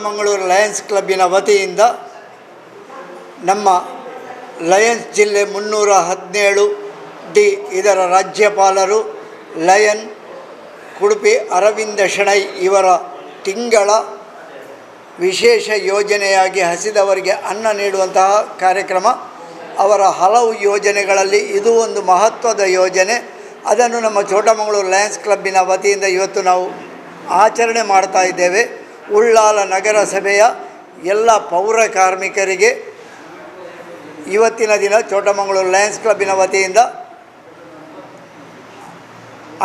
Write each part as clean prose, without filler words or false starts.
Mangaluru Lions ಕ್ಲಬ್ಬಿನ ವತಿಯಿಂದ ನಮ್ಮ Lions ಜಿಲ್ಲೆ 317 ಡಿ ಇದರ ರಾಜ್ಯಪಾಲರು ಲಯನ್ ಕುಡುಪಿ ಅರವಿಂದ ಶೆಣೈ ಇವರ ತಿಂಗಳ ವಿಶೇಷ ಯೋಜನೆಯಾಗಿ ಹಸಿದವರಿಗೆ ಅನ್ನ ನೀಡುವಂತಹ ಕಾರ್ಯಕ್ರಮ. ಅವರ ಹಲವು ಯೋಜನೆಗಳಲ್ಲಿ ಇದು ಒಂದು ಮಹತ್ವದ ಯೋಜನೆ. ಅದನ್ನು ನಮ್ಮ ಚೋಟಮಂಗಳೂರು ಲಯನ್ಸ್ ಕ್ಲಬ್ಬಿನ ವತಿಯಿಂದ ಇವತ್ತು ನಾವು ಆಚರಣೆ ಮಾಡ್ತಾ ಇದ್ದೇವೆ. ಉಳ್ಳಾಲ ನಗರಸಭೆಯ ಎಲ್ಲ ಪೌರ ಕಾರ್ಮಿಕರಿಗೆ ಇವತ್ತಿನ ದಿನ ಚೋಟಮಂಗಳೂರು ಲಯನ್ಸ್ ಕ್ಲಬ್ಬಿನ ವತಿಯಿಂದ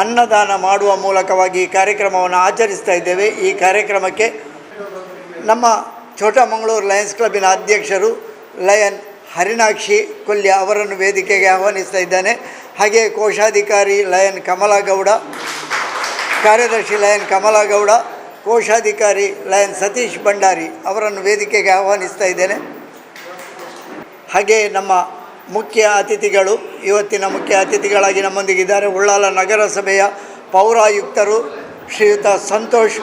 ಅನ್ನದಾನ ಮಾಡುವ ಮೂಲಕವಾಗಿ ಈ ಕಾರ್ಯಕ್ರಮವನ್ನು ಆಚರಿಸ್ತಾ ಇದ್ದೇವೆ. ಈ ಕಾರ್ಯಕ್ರಮಕ್ಕೆ ನಮ್ಮ ಚೋಟಮಂಗಳೂರು ಲಯನ್ಸ್ ಕ್ಲಬ್ಬಿನ ಅಧ್ಯಕ್ಷರು ಲಯನ್ ಹರಿಣಾಕ್ಷಿ ಕೊಲ್ಯ ಅವರನ್ನು ವೇದಿಕೆಗೆ ಆಹ್ವಾನಿಸ್ತಾ ಇದ್ದಾನೆ. ಹಾಗೆ ಕೋಶಾಧಿಕಾರಿ ಲಯನ್ ಕಮಲಗೌಡ, ಕಾರ್ಯದರ್ಶಿ ಲಯನ್ ಕಮಲಗೌಡ, ಕೋಶಾಧಿಕಾರಿ ಲಯನ್ ಸತೀಶ್ ಭಂಡಾರಿ ಅವರನ್ನು ವೇದಿಕೆಗೆ ಆಹ್ವಾನಿಸ್ತಾ ಇದ್ದೇನೆ. ಹಾಗೆ ನಮ್ಮ ಮುಖ್ಯ ಅತಿಥಿಗಳು, ಇವತ್ತಿನ ಮುಖ್ಯ ಅತಿಥಿಗಳಾಗಿ ನಮ್ಮೊಂದಿಗಿದ್ದಾರೆ ಉಳ್ಳಾಲ ನಗರಸಭೆಯ ಪೌರಾಯುಕ್ತರು ಶ್ರೀಯುತ ಸಂತೋಷ್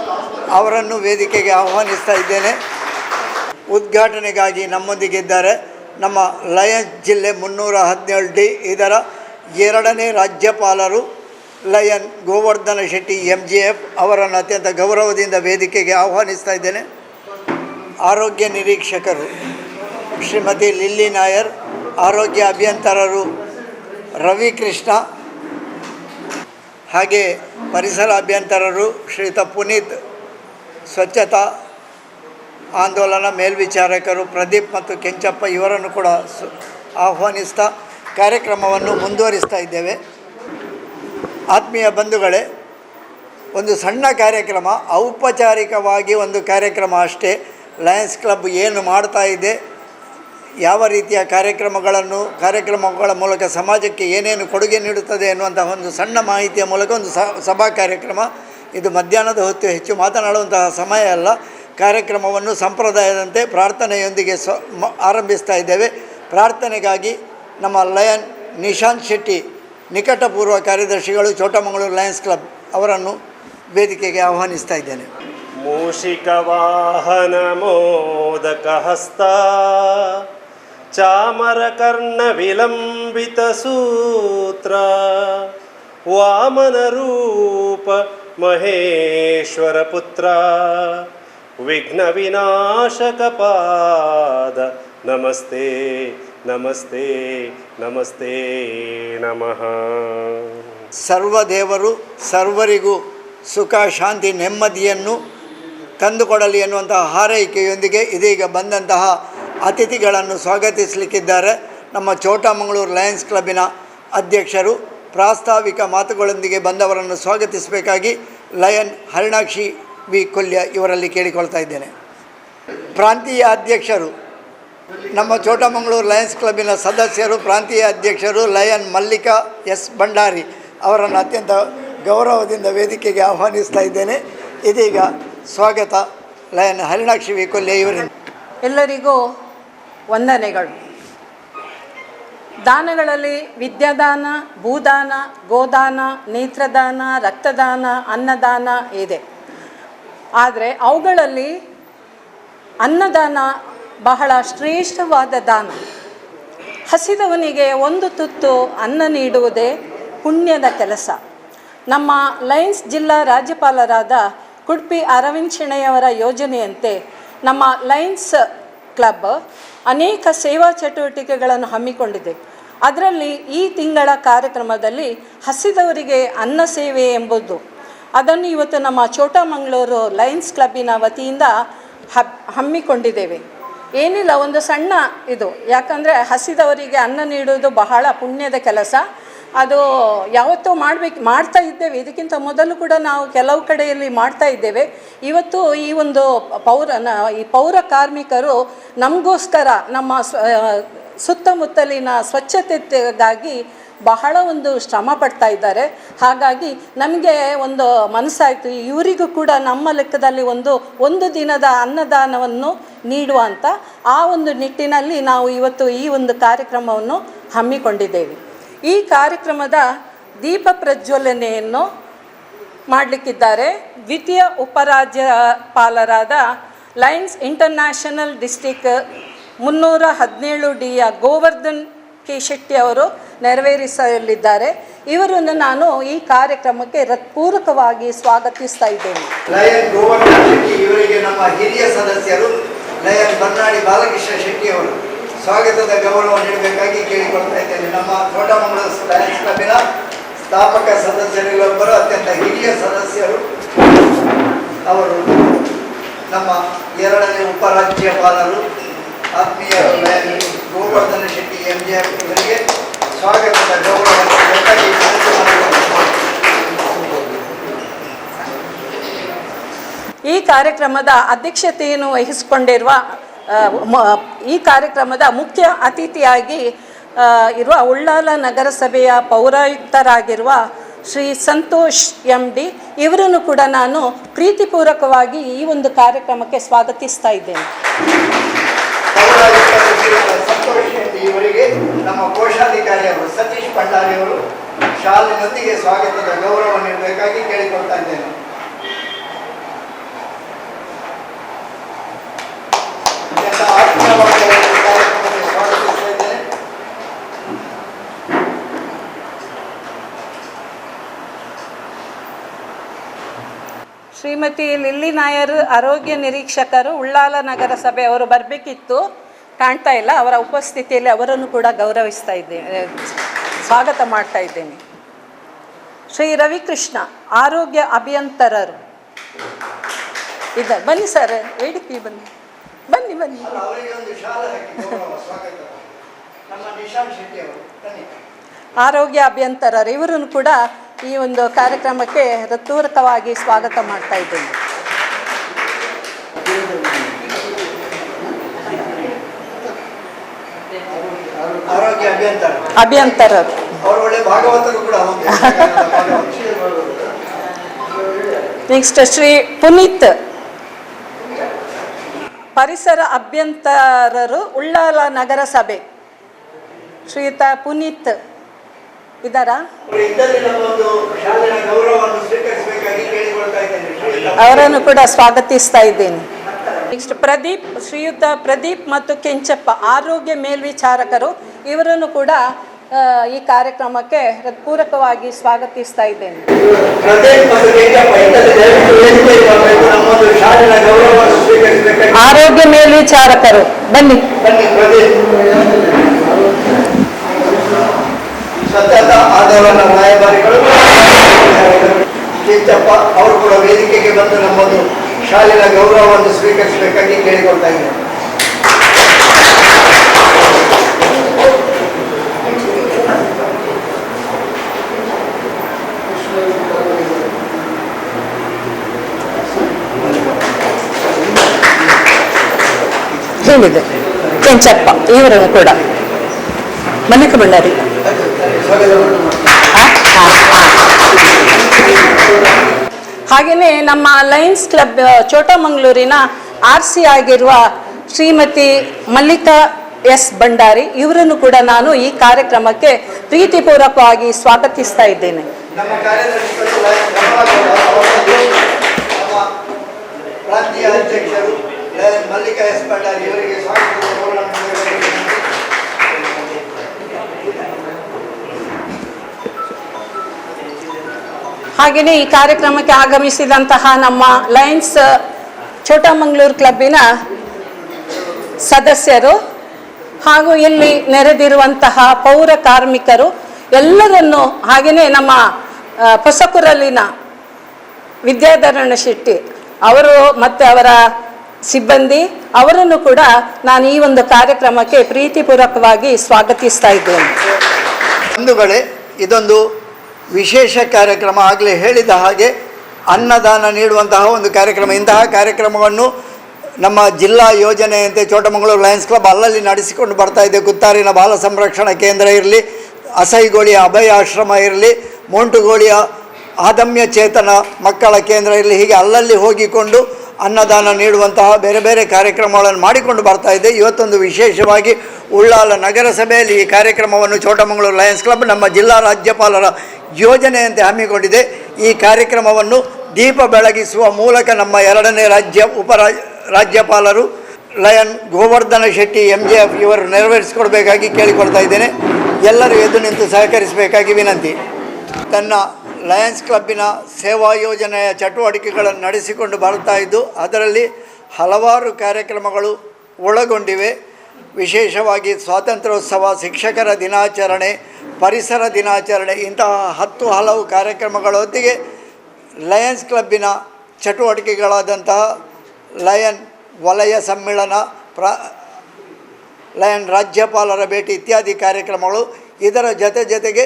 ಅವರನ್ನು ವೇದಿಕೆಗೆ ಆಹ್ವಾನಿಸ್ತಾ ಇದ್ದೇನೆ. ಉದ್ಘಾಟನೆಗಾಗಿ ನಮ್ಮೊಂದಿಗಿದ್ದಾರೆ ನಮ್ಮ ಲಯನ್ಸ್ ಜಿಲ್ಲೆ 317 ಡಿ ಇದರ 2ನೇ ರಾಜ್ಯಪಾಲರು ಲಯನ್ ಗೋವರ್ಧನ ಶೆಟ್ಟಿ MGF ಅವರನ್ನು ಅತ್ಯಂತ ಗೌರವದಿಂದ ವೇದಿಕೆಗೆ ಆಹ್ವಾನಿಸ್ತಾ ಇದ್ದೇನೆ. ಆರೋಗ್ಯ ನಿರೀಕ್ಷಕರು ಶ್ರೀಮತಿ ಲಿಲ್ಲಿ ನಾಯರ್, ಆರೋಗ್ಯ ಅಭಿಯಂತರರು ರವಿಕೃಷ್ಣ, ಹಾಗೆ ಪರಿಸರ ಅಭಿಯಂತರರು ಶ್ರೀಯುತ ಪುನೀತ್, ಸ್ವಚ್ಛತಾ ಆಂದೋಲನ ಮೇಲ್ವಿಚಾರಕರು ಪ್ರದೀಪ್ ಮತ್ತು ಕೆಂಚಪ್ಪ ಇವರನ್ನು ಕೂಡ ಆಹ್ವಾನಿಸ್ತಾ ಕಾರ್ಯಕ್ರಮವನ್ನು ಮುಂದುವರಿಸ್ತಾ ಇದ್ದೇವೆ. ಆತ್ಮೀಯ ಬಂಧುಗಳೇ, ಒಂದು ಸಣ್ಣ ಕಾರ್ಯಕ್ರಮ, ಔಪಚಾರಿಕವಾಗಿ ಒಂದು ಕಾರ್ಯಕ್ರಮ ಅಷ್ಟೇ. ಲಯನ್ಸ್ ಕ್ಲಬ್ ಏನು ಮಾಡ್ತಾ ಇದೆ, ಯಾವ ರೀತಿಯ ಕಾರ್ಯಕ್ರಮಗಳ ಮೂಲಕ ಸಮಾಜಕ್ಕೆ ಏನೇನು ಕೊಡುಗೆ ನೀಡುತ್ತದೆ ಎನ್ನುವಂತಹ ಒಂದು ಸಣ್ಣ ಮಾಹಿತಿಯ ಮೂಲಕ ಒಂದು ಸಭಾ ಕಾರ್ಯಕ್ರಮ. ಇದು ಮಧ್ಯಾಹ್ನದ ಹೊತ್ತು ಹೆಚ್ಚು ಮಾತನಾಡುವಂತಹ ಸಮಯ ಅಲ್ಲ. ಕಾರ್ಯಕ್ರಮವನ್ನು ಸಂಪ್ರದಾಯದಂತೆ ಪ್ರಾರ್ಥನೆಯೊಂದಿಗೆ ಆರಂಭಿಸ್ತಾ ಇದ್ದೇವೆ. ಪ್ರಾರ್ಥನೆಗಾಗಿ ನಮ್ಮ ಲಯನ್ ನಿಶಾಂತ್ ಶೆಟ್ಟಿ, ನಿಕಟಪೂರ್ವ ಕಾರ್ಯದರ್ಶಿಗಳು ಚೋಟಮಂಗಳೂರು ಲಯನ್ಸ್ ಕ್ಲಬ್ ಅವರನ್ನು ವೇದಿಕೆಗೆ ಆಹ್ವಾನಿಸ್ತಾ ಇದ್ದೇನೆ. ಮೂಷಿಕ ವಾಹನ ಮೋದಕ ಹಸ್ತ ಚಾಮರ ಕರ್ಣ ವಿಲಂಬಿತ ಸೂತ್ರ ವಾಮನ ರೂಪ ಮಹೇಶ್ವರ ಪುತ್ರ ವಿಘ್ನ ವಿನಾಶಕ ಪಾದ ನಮಸ್ತೆ ನಮಸ್ತೆ ನಮಸ್ತೆ ನಮಃ. ಸರ್ವದೇವರು ಸರ್ವರಿಗೂ ಸುಖ ಶಾಂತಿ ನೆಮ್ಮದಿಯನ್ನು ತಂದುಕೊಡಲಿ ಎನ್ನುವಂತಹ ಹಾರೈಕೆಯೊಂದಿಗೆ ಇದೀಗ ಬಂದಂತಹ ಅತಿಥಿಗಳನ್ನು ಸ್ವಾಗತಿಸಲಿಕ್ಕಿದ್ದಾರೆ. ನಮ್ಮ ಚೋಟಮಂಗಳೂರು ಲಯನ್ಸ್ ಕ್ಲಬ್ಬಿನ ಅಧ್ಯಕ್ಷರು ಪ್ರಾಸ್ತಾವಿಕ ಮಾತುಗಳೊಂದಿಗೆ ಬಂದವರನ್ನು ಸ್ವಾಗತಿಸಬೇಕಾಗಿ ಲಯನ್ ಹರಿಣಾಕ್ಷಿ ವಿ ಕೊಲ್ಯ ಇವರಲ್ಲಿ ಕೇಳಿಕೊಳ್ತಾ ಇದ್ದೇನೆ. ಪ್ರಾಂತೀಯ ಅಧ್ಯಕ್ಷರು, ನಮ್ಮ ಚೋಟಮಂಗಳೂರು ಲಯನ್ಸ್ ಕ್ಲಬ್ಬಿನ ಸದಸ್ಯರು, ಪ್ರಾಂತೀಯ ಅಧ್ಯಕ್ಷರು ಲಯನ್ ಮಲ್ಲಿಕಾ ಎಸ್ ಭಂಡಾರಿ ಅವರನ್ನು ಅತ್ಯಂತ ಗೌರವದಿಂದ ವೇದಿಕೆಗೆ ಆಹ್ವಾನಿಸ್ತಾ ಇದ್ದೇನೆ. ಇದೀಗ ಸ್ವಾಗತ ಲಯನ್ ಹರಿಣಾಕ್ಷಿ ವಿ ಕೊಲ್ಯ ಇವರಿಂದ. ಎಲ್ಲರಿಗೂ ವಂದನೆಗಳು. ದಾನಗಳಲ್ಲಿ ವಿದ್ಯಾದಾನ, ಭೂದಾನ, ಗೋದಾನ, ನೇತ್ರದಾನ, ರಕ್ತದಾನ, ಅನ್ನದಾನ ಇದೆ. ಆದರೆ ಅವುಗಳಲ್ಲಿ ಅನ್ನದಾನ ಬಹಳ ಶ್ರೇಷ್ಠವಾದ ದಾನ. ಹಸಿದವನಿಗೆ ಒಂದು ತುತ್ತು ಅನ್ನ ನೀಡುವುದೇ ಪುಣ್ಯದ ಕೆಲಸ. ನಮ್ಮ ಲಯನ್ಸ್ ಜಿಲ್ಲಾ ರಾಜ್ಯಪಾಲರಾದ ಕುಡುಪಿ ಅರವಿಂದ್ ಶೆಣೈಯವರ ಯೋಜನೆಯಂತೆ ನಮ್ಮ ಲಯನ್ಸ್ ಕ್ಲಬ್ ಅನೇಕ ಸೇವಾ ಚಟುವಟಿಕೆಗಳನ್ನು ಹಮ್ಮಿಕೊಂಡಿದೆ. ಅದರಲ್ಲಿ ಈ ತಿಂಗಳ ಕಾರ್ಯಕ್ರಮದಲ್ಲಿ ಹಸಿದವರಿಗೆ ಅನ್ನ ಸೇವೆ ಎಂಬುದು, ಅದನ್ನು ಇವತ್ತು ನಮ್ಮ ಚೋಟಮಂಗಳೂರು ಲಯನ್ಸ್ ಕ್ಲಬ್ಬಿನ ವತಿಯಿಂದ ಹಮ್ಮಿಕೊಂಡಿದ್ದೇವೆ. ಏನಿಲ್ಲ, ಒಂದು ಸಣ್ಣ ಇದು, ಯಾಕಂದರೆ ಹಸಿದವರಿಗೆ ಅನ್ನ ನೀಡುವುದು ಬಹಳ ಪುಣ್ಯದ ಕೆಲಸ. ಅದು ಯಾವತ್ತೂ ಮಾಡ್ತಾ ಇದ್ದೇವೆ. ಇದಕ್ಕಿಂತ ಮೊದಲು ಕೂಡ ನಾವು ಕೆಲವು ಕಡೆಯಲ್ಲಿ ಮಾಡ್ತಾ ಇದ್ದೇವೆ. ಇವತ್ತು ಈ ಒಂದು ಪೌರ ಕಾರ್ಮಿಕರು ನಮಗೋಸ್ಕರ ನಮ್ಮ ಸುತ್ತಮುತ್ತಲಿನ ಸ್ವಚ್ಛತೆಗಾಗಿ ಬಹಳ ಒಂದು ಶ್ರಮ ಪಡ್ತಾ ಇದ್ದಾರೆ. ಹಾಗಾಗಿ ನಮಗೆ ಒಂದು ಮನಸ್ಸಾಯಿತು, ಇವರಿಗೂ ಕೂಡ ನಮ್ಮ ಲೆಕ್ಕದಲ್ಲಿ ಒಂದು ದಿನದ ಅನ್ನದಾನವನ್ನು ನೀಡುವಂಥ ಆ ಒಂದು ನಿಟ್ಟಿನಲ್ಲಿ ನಾವು ಇವತ್ತು ಈ ಒಂದು ಕಾರ್ಯಕ್ರಮವನ್ನು ಹಮ್ಮಿಕೊಂಡಿದ್ದೇವೆ. ಈ ಕಾರ್ಯಕ್ರಮದ ದೀಪ ಪ್ರಜ್ವಲನೆಯನ್ನು ಮಾಡಲಿಕ್ಕಿದ್ದಾರೆ ದ್ವಿತೀಯ ಉಪರಾಜ್ಯಪಾಲರಾದ ಲಯನ್ಸ್ ಇಂಟರ್ನ್ಯಾಷನಲ್ ಡಿಸ್ಟಿಕ್ 317Dಯ ಗೋವರ್ಧನ್ ಕೆ ಶೆಟ್ಟಿ ಅವರು ನೆರವೇರಿಸಲಿದ್ದಾರೆ. ಇವರನ್ನು ನಾನು ಈ ಕಾರ್ಯಕ್ರಮಕ್ಕೆ ಹೃತ್ಪೂರ್ವಕವಾಗಿ ಸ್ವಾಗತಿಸ್ತಾ ಇದ್ದೇನೆ. ಲಯನ್ ಗೋವರ್ಧನ್ ಶೆಟ್ಟಿ ಇವರಿಗೆ ನಮ್ಮ ಹಿರಿಯ ಸದಸ್ಯರು ಲಯನ್ ಬನ್ನಾಡಿ ಬಾಲಕೃಷ್ಣ ಶೆಟ್ಟಿ ಅವರು ಸ್ವಾಗತದ ಗೌರವ ನೀಡಬೇಕಾಗಿ ಕೇಳಿಕೊಳ್ತಾ ಇದ್ದೇನೆ. ನಮ್ಮ ಚೋಟಮಂಗಳೂರು ಲಯನ್ಸ್ ಕ್ಲಬ್ಬಿನ ಸ್ಥಾಪಕ ಸದಸ್ಯರಿಗೊಬ್ಬರು, ಅತ್ಯಂತ ಹಿರಿಯ ಸದಸ್ಯರು ಅವರು, ನಮ್ಮ 2ನೇ ಉಪರಾಜ್ಯಪಾಲರು, ಆತ್ಮೀಯ ಲಯನ್ ಗೋವರ್ಧನ ಶೆಟ್ಟಿ MJF ಇವರಿಗೆ ಸ್ವಾಗತದ ಗೌರವ ನೀಡಬೇಕಾಗಿ ವಿನಂತಿ ಮಾಡಿಕೊಳ್ಳುತ್ತೇನೆ. ಈ ಕಾರ್ಯಕ್ರಮದ ಅಧ್ಯಕ್ಷತೆಯನ್ನು ವಹಿಸಿಕೊಂಡಿರುವ ಈ ಕಾರ್ಯಕ್ರಮದ ಮುಖ್ಯ ಅತಿಥಿಯಾಗಿ ಇರುವ ಉಳ್ಳಾಲ ನಗರಸಭೆಯ ಪೌರಾಯುಕ್ತರಾಗಿರುವ ಶ್ರೀ ಸಂತೋಷ್ MD ಇವರನ್ನು ಕೂಡ ನಾನು ಪ್ರೀತಿಪೂರ್ವಕವಾಗಿ ಈ ಒಂದು ಕಾರ್ಯಕ್ರಮಕ್ಕೆ ಸ್ವಾಗತಿಸ್ತಾ ಇದ್ದೇನೆ. ಸಂತೋಷ್ MD ಇವರಿಗೆ ನಮ್ಮ ಕೋಶಾಧಿಕಾರಿಯವರು ಸತೀಶ್ ಭಂಡಾರಿ ಅವರು ಶಾಲಿನೊಂದಿಗೆ ಸ್ವಾಗತದ ಗೌರವ ನೀಡಬೇಕಾಗಿ ಕೇಳಿಕೊಳ್ತಾ ಇದ್ದೇನೆ. ಶ್ರೀಮತಿ ಲಿಲ್ಲಿ ನಾಯರ್ ಆರೋಗ್ಯ ನಿರೀಕ್ಷಕರು ಉಳ್ಳಾಲ ನಗರಸಭೆ ಅವರು ಬರಬೇಕಿತ್ತು, ಕಾಣ್ತಾ ಇಲ್ಲ. ಅವರ ಉಪಸ್ಥಿತಿಯಲ್ಲಿ ಅವರನ್ನು ಕೂಡ ಗೌರವಿಸ್ತಾ ಇದ್ದೇನೆ, ಸ್ವಾಗತ ಮಾಡ್ತಾ ಇದ್ದೇನೆ. ಶ್ರೀ ರವಿಕೃಷ್ಣ ಆರೋಗ್ಯ ಅಭಿಯಂತರರು ಇದ್ದಾರೆ, ಬನ್ನಿ ಸರ್, ವೇದಿಕೆ ಬನ್ನಿ ಬನ್ನಿ ಬನ್ನಿ. ಆರೋಗ್ಯ ಅಭಿಯಂತರರು ಇವರನ್ನು ಕೂಡ ಈ ಒಂದು ಕಾರ್ಯಕ್ರಮಕ್ಕೆ ಹೃತ್ಪೂರ್ವಕವಾಗಿ ಸ್ವಾಗತ ಮಾಡ್ತಾ ಇದ್ದೇನೆ. ಆರೋಗ್ಯ ಅಭಿಯಂತರರು ಅವರು ಒಳ್ಳೆ ಭಾಗವತರು ಕೂಡ. ನೆಕ್ಸ್ಟ್ ಶ್ರೀ ಪುನೀತ್ ಪರಿಸರ ಅಭ್ಯಂತರರು ಉಳ್ಳಾಲ ನಗರಸಭೆ. ಶ್ರೀಯುತ ಪುನೀತ್ ಇದ್ದಾರಾ? ಅವರನ್ನು ಕೂಡ ಸ್ವಾಗತಿಸ್ತಾ ಇದ್ದೇನೆ. ನೆಕ್ಸ್ಟ್ ಶ್ರೀಯುತ ಪ್ರದೀಪ್ ಮತ್ತು ಕೆಂಚಪ್ಪ ಆರೋಗ್ಯ ಮೇಲ್ವಿಚಾರಕರು, ಇವರನ್ನು ಕೂಡ ಈ ಕಾರ್ಯಕ್ರಮಕ್ಕೆ ಹೃತ್ಪೂರ್ವಕವಾಗಿ ಸ್ವಾಗತಿಸ್ತಾ ಇದ್ದೇನೆ. ಆರೋಗ್ಯ ಮೇಲ್ವಿಚಾರಕರು ಬನ್ನಿ. ಸ್ವಚ್ಛತ ಆಂದೋಲನ ರಾಯಭಾರಿಗಳು ಕೆಂಚಪ್ಪ ಅವರು ಕೂಡ ವೇದಿಕೆಗೆ ಬಂದು ನಮ್ಮದು ಶಾಲೆಯ ಗೌರವವನ್ನು ಸ್ವೀಕರಿಸಬೇಕಾಗಿ ಕೇಳಿಕೊಳ್ತಾ ಇದ್ದಾರೆ. ಹೇಳಿದೆ ಕೆಂಚಪ್ಪ ಇವರನ್ನು ಕೂಡ ಮಲ್ಲಿಕ ಭಂಡಾರಿ. ಹಾಗೆಯೇ ನಮ್ಮ ಲಯನ್ಸ್ ಕ್ಲಬ್ ಚೋಟಮಂಗಳೂರಿನ RC ಆಗಿರುವ ಶ್ರೀಮತಿ ಮಲ್ಲಿಕಾ S ಭಂಡಾರಿ ಇವರನ್ನು ಕೂಡ ನಾನು ಈ ಕಾರ್ಯಕ್ರಮಕ್ಕೆ ಪ್ರೀತಿಪೂರ್ವಕವಾಗಿ ಸ್ವಾಗತಿಸ್ತಾ ಇದ್ದೇನೆ. ನಮ್ಮ ಕಾರ್ಯದರ್ಶಿಗಳು ಪ್ರಾಂತೀಯ ಅಧ್ಯಕ್ಷರು ಮಲ್ಲಿಕಾ S ಭಂಡಾರಿ ಇವರಿಗೆ ಸ್ವಾಗತ. ಹಾಗೆಯೇ ಈ ಕಾರ್ಯಕ್ರಮಕ್ಕೆ ಆಗಮಿಸಿದಂತಹ ನಮ್ಮ ಲಯನ್ಸ್ ಚೋಟಮಂಗಳೂರು ಕ್ಲಬ್ಬಿನ ಸದಸ್ಯರು ಹಾಗೂ ಇಲ್ಲಿ ನೆರೆದಿರುವಂತಹ ಪೌರ ಕಾರ್ಮಿಕರು ಎಲ್ಲರನ್ನು, ಹಾಗೆಯೇ ನಮ್ಮ ಹೊಸಕುರಲಿನ ವಿದ್ಯಾಧರಣ ಶೆಟ್ಟಿ ಅವರು ಮತ್ತು ಅವರ ಸಿಬ್ಬಂದಿ ಅವರನ್ನು ಕೂಡ ನಾನು ಈ ಒಂದು ಕಾರ್ಯಕ್ರಮಕ್ಕೆ ಪ್ರೀತಿಪೂರ್ವಕವಾಗಿ ಸ್ವಾಗತಿಸ್ತಾ ಇದ್ದೇನೆ. ಬಂಧುಗಳೇ, ಇದೊಂದು ವಿಶೇಷ ಕಾರ್ಯಕ್ರಮ. ಆಗಲೇ ಹೇಳಿದ ಹಾಗೆ ಅನ್ನದಾನ ನೀಡುವಂತಹ ಒಂದು ಕಾರ್ಯಕ್ರಮ. ಇಂತಹ ಕಾರ್ಯಕ್ರಮವನ್ನು ನಮ್ಮ ಜಿಲ್ಲಾ ಯೋಜನೆಯಂತೆ ಚೋಟಮಂಗಳೂರು ಲಯನ್ಸ್ ಕ್ಲಬ್ ಅಲ್ಲಲ್ಲಿ ನಡೆಸಿಕೊಂಡು ಬರ್ತಾ ಇದೆ. ಗುತ್ತಾರಿನ ಬಾಲ ಸಂರಕ್ಷಣಾ ಕೇಂದ್ರ ಇರಲಿ, ಅಸೈಗೋಳಿಯ ಅಭಯ ಆಶ್ರಮ ಇರಲಿ, ಮೋಂಟುಗೋಳಿಯ ಅದಮ್ಯ ಚೇತನ ಮಕ್ಕಳ ಕೇಂದ್ರ ಇರಲಿ, ಹೀಗೆ ಅಲ್ಲಲ್ಲಿ ಹೋಗಿಕೊಂಡು ಅನ್ನದಾನ ನೀಡುವಂತಹ ಬೇರೆ ಬೇರೆ ಕಾರ್ಯಕ್ರಮಗಳನ್ನು ಮಾಡಿಕೊಂಡು ಬರ್ತಾ ಇದೆ. ಇವತ್ತೊಂದು ವಿಶೇಷವಾಗಿ ಉಳ್ಳಾಲ ನಗರಸಭೆಯಲ್ಲಿ ಈ ಕಾರ್ಯಕ್ರಮವನ್ನು ಚೋಟಮಂಗಳೂರು ಲಯನ್ಸ್ ಕ್ಲಬ್ ನಮ್ಮ ಜಿಲ್ಲಾ ರಾಜ್ಯಪಾಲರ ಯೋಜನೆಯಂತೆ ಹಮ್ಮಿಕೊಂಡಿದೆ. ಈ ಕಾರ್ಯಕ್ರಮವನ್ನು ದೀಪ ಬೆಳಗಿಸುವ ಮೂಲಕ ನಮ್ಮ 2ನೇ ರಾಜ್ಯಪಾಲರು ಲಯನ್ ಗೋವರ್ಧನ ಶೆಟ್ಟಿ MJF ಇವರು ನೆರವೇರಿಸಿಕೊಡ್ಬೇಕಾಗಿ ಕೇಳಿಕೊಳ್ತಾ ಇದ್ದೇನೆ. ಎಲ್ಲರೂ ಎದ್ದು ನಿಂತು ಸಹಕರಿಸಬೇಕಾಗಿ ವಿನಂತಿ. ತನ್ನ ಲಯನ್ಸ್ ಕ್ಲಬ್ಬಿನ ಸೇವಾ ಯೋಜನೆಯ ಚಟುವಟಿಕೆಗಳನ್ನು ನಡೆಸಿಕೊಂಡು ಬರ್ತಾ ಇದ್ದು ಅದರಲ್ಲಿ ಹಲವಾರು ಕಾರ್ಯಕ್ರಮಗಳು ಒಳಗೊಂಡಿವೆ. ವಿಶೇಷವಾಗಿ ಸ್ವಾತಂತ್ರ್ಯೋತ್ಸವ, ಶಿಕ್ಷಕರ ದಿನಾಚರಣೆ, ಪರಿಸರ ದಿನಾಚರಣೆ ಇಂತಹ ಹಲವು ಕಾರ್ಯಕ್ರಮಗಳೊಂದಿಗೆ ಲಯನ್ಸ್ ಕ್ಲಬ್ಬಿನ ಚಟುವಟಿಕೆಗಳಾದಂತಹ ಲಯನ್ ವಲಯ ಸಮ್ಮೇಳನ, ಲಯನ್ ರಾಜ್ಯಪಾಲರ ಭೇಟಿ ಇತ್ಯಾದಿ ಕಾರ್ಯಕ್ರಮಗಳು, ಇದರ ಜೊತೆಗೆ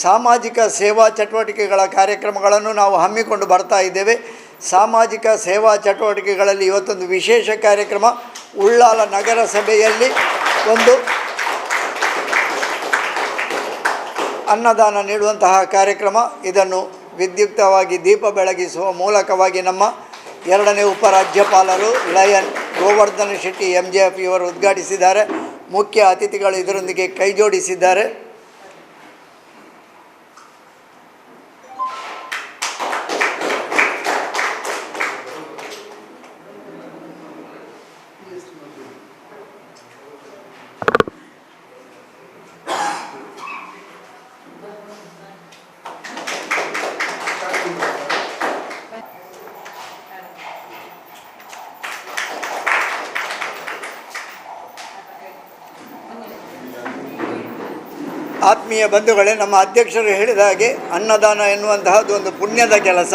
ಸಾಮಾಜಿಕ ಸೇವಾ ಚಟುವಟಿಕೆಗಳ ಕಾರ್ಯಕ್ರಮಗಳನ್ನು ನಾವು ಹಮ್ಮಿಕೊಂಡು ಬರ್ತಾ ಇದ್ದೇವೆ. ಸಾಮಾಜಿಕ ಸೇವಾ ಚಟುವಟಿಕೆಗಳಲ್ಲಿ ಇವತ್ತೊಂದು ವಿಶೇಷ ಕಾರ್ಯಕ್ರಮ ಉಳ್ಳಾಲ ನಗರಸಭೆಯಲ್ಲಿ ಒಂದು ಅನ್ನದಾನ ನೀಡುವಂತಹ ಕಾರ್ಯಕ್ರಮ. ಇದನ್ನು ವಿದ್ಯುಕ್ತವಾಗಿ ದೀಪ ಬೆಳಗಿಸುವ ಮೂಲಕವಾಗಿ ನಮ್ಮ 2ನೇ ಉಪರಾಜ್ಯಪಾಲರು ಲಯನ್ ಗೋವರ್ಧನ ಶೆಟ್ಟಿ MJF ಇವರು ಉದ್ಘಾಟಿಸಿದ್ದಾರೆ. ಮುಖ್ಯ ಅತಿಥಿಗಳು ಇದರೊಂದಿಗೆ ಕೈಜೋಡಿಸಿದ್ದಾರೆ. ಆತ್ಮೀಯ ಬಂಧುಗಳೇ, ನಮ್ಮ ಅಧ್ಯಕ್ಷರು ಹೇಳಿದ ಹಾಗೆ ಅನ್ನದಾನ ಎನ್ನುವಂತಹದ್ದು ಒಂದು ಪುಣ್ಯದ ಕೆಲಸ.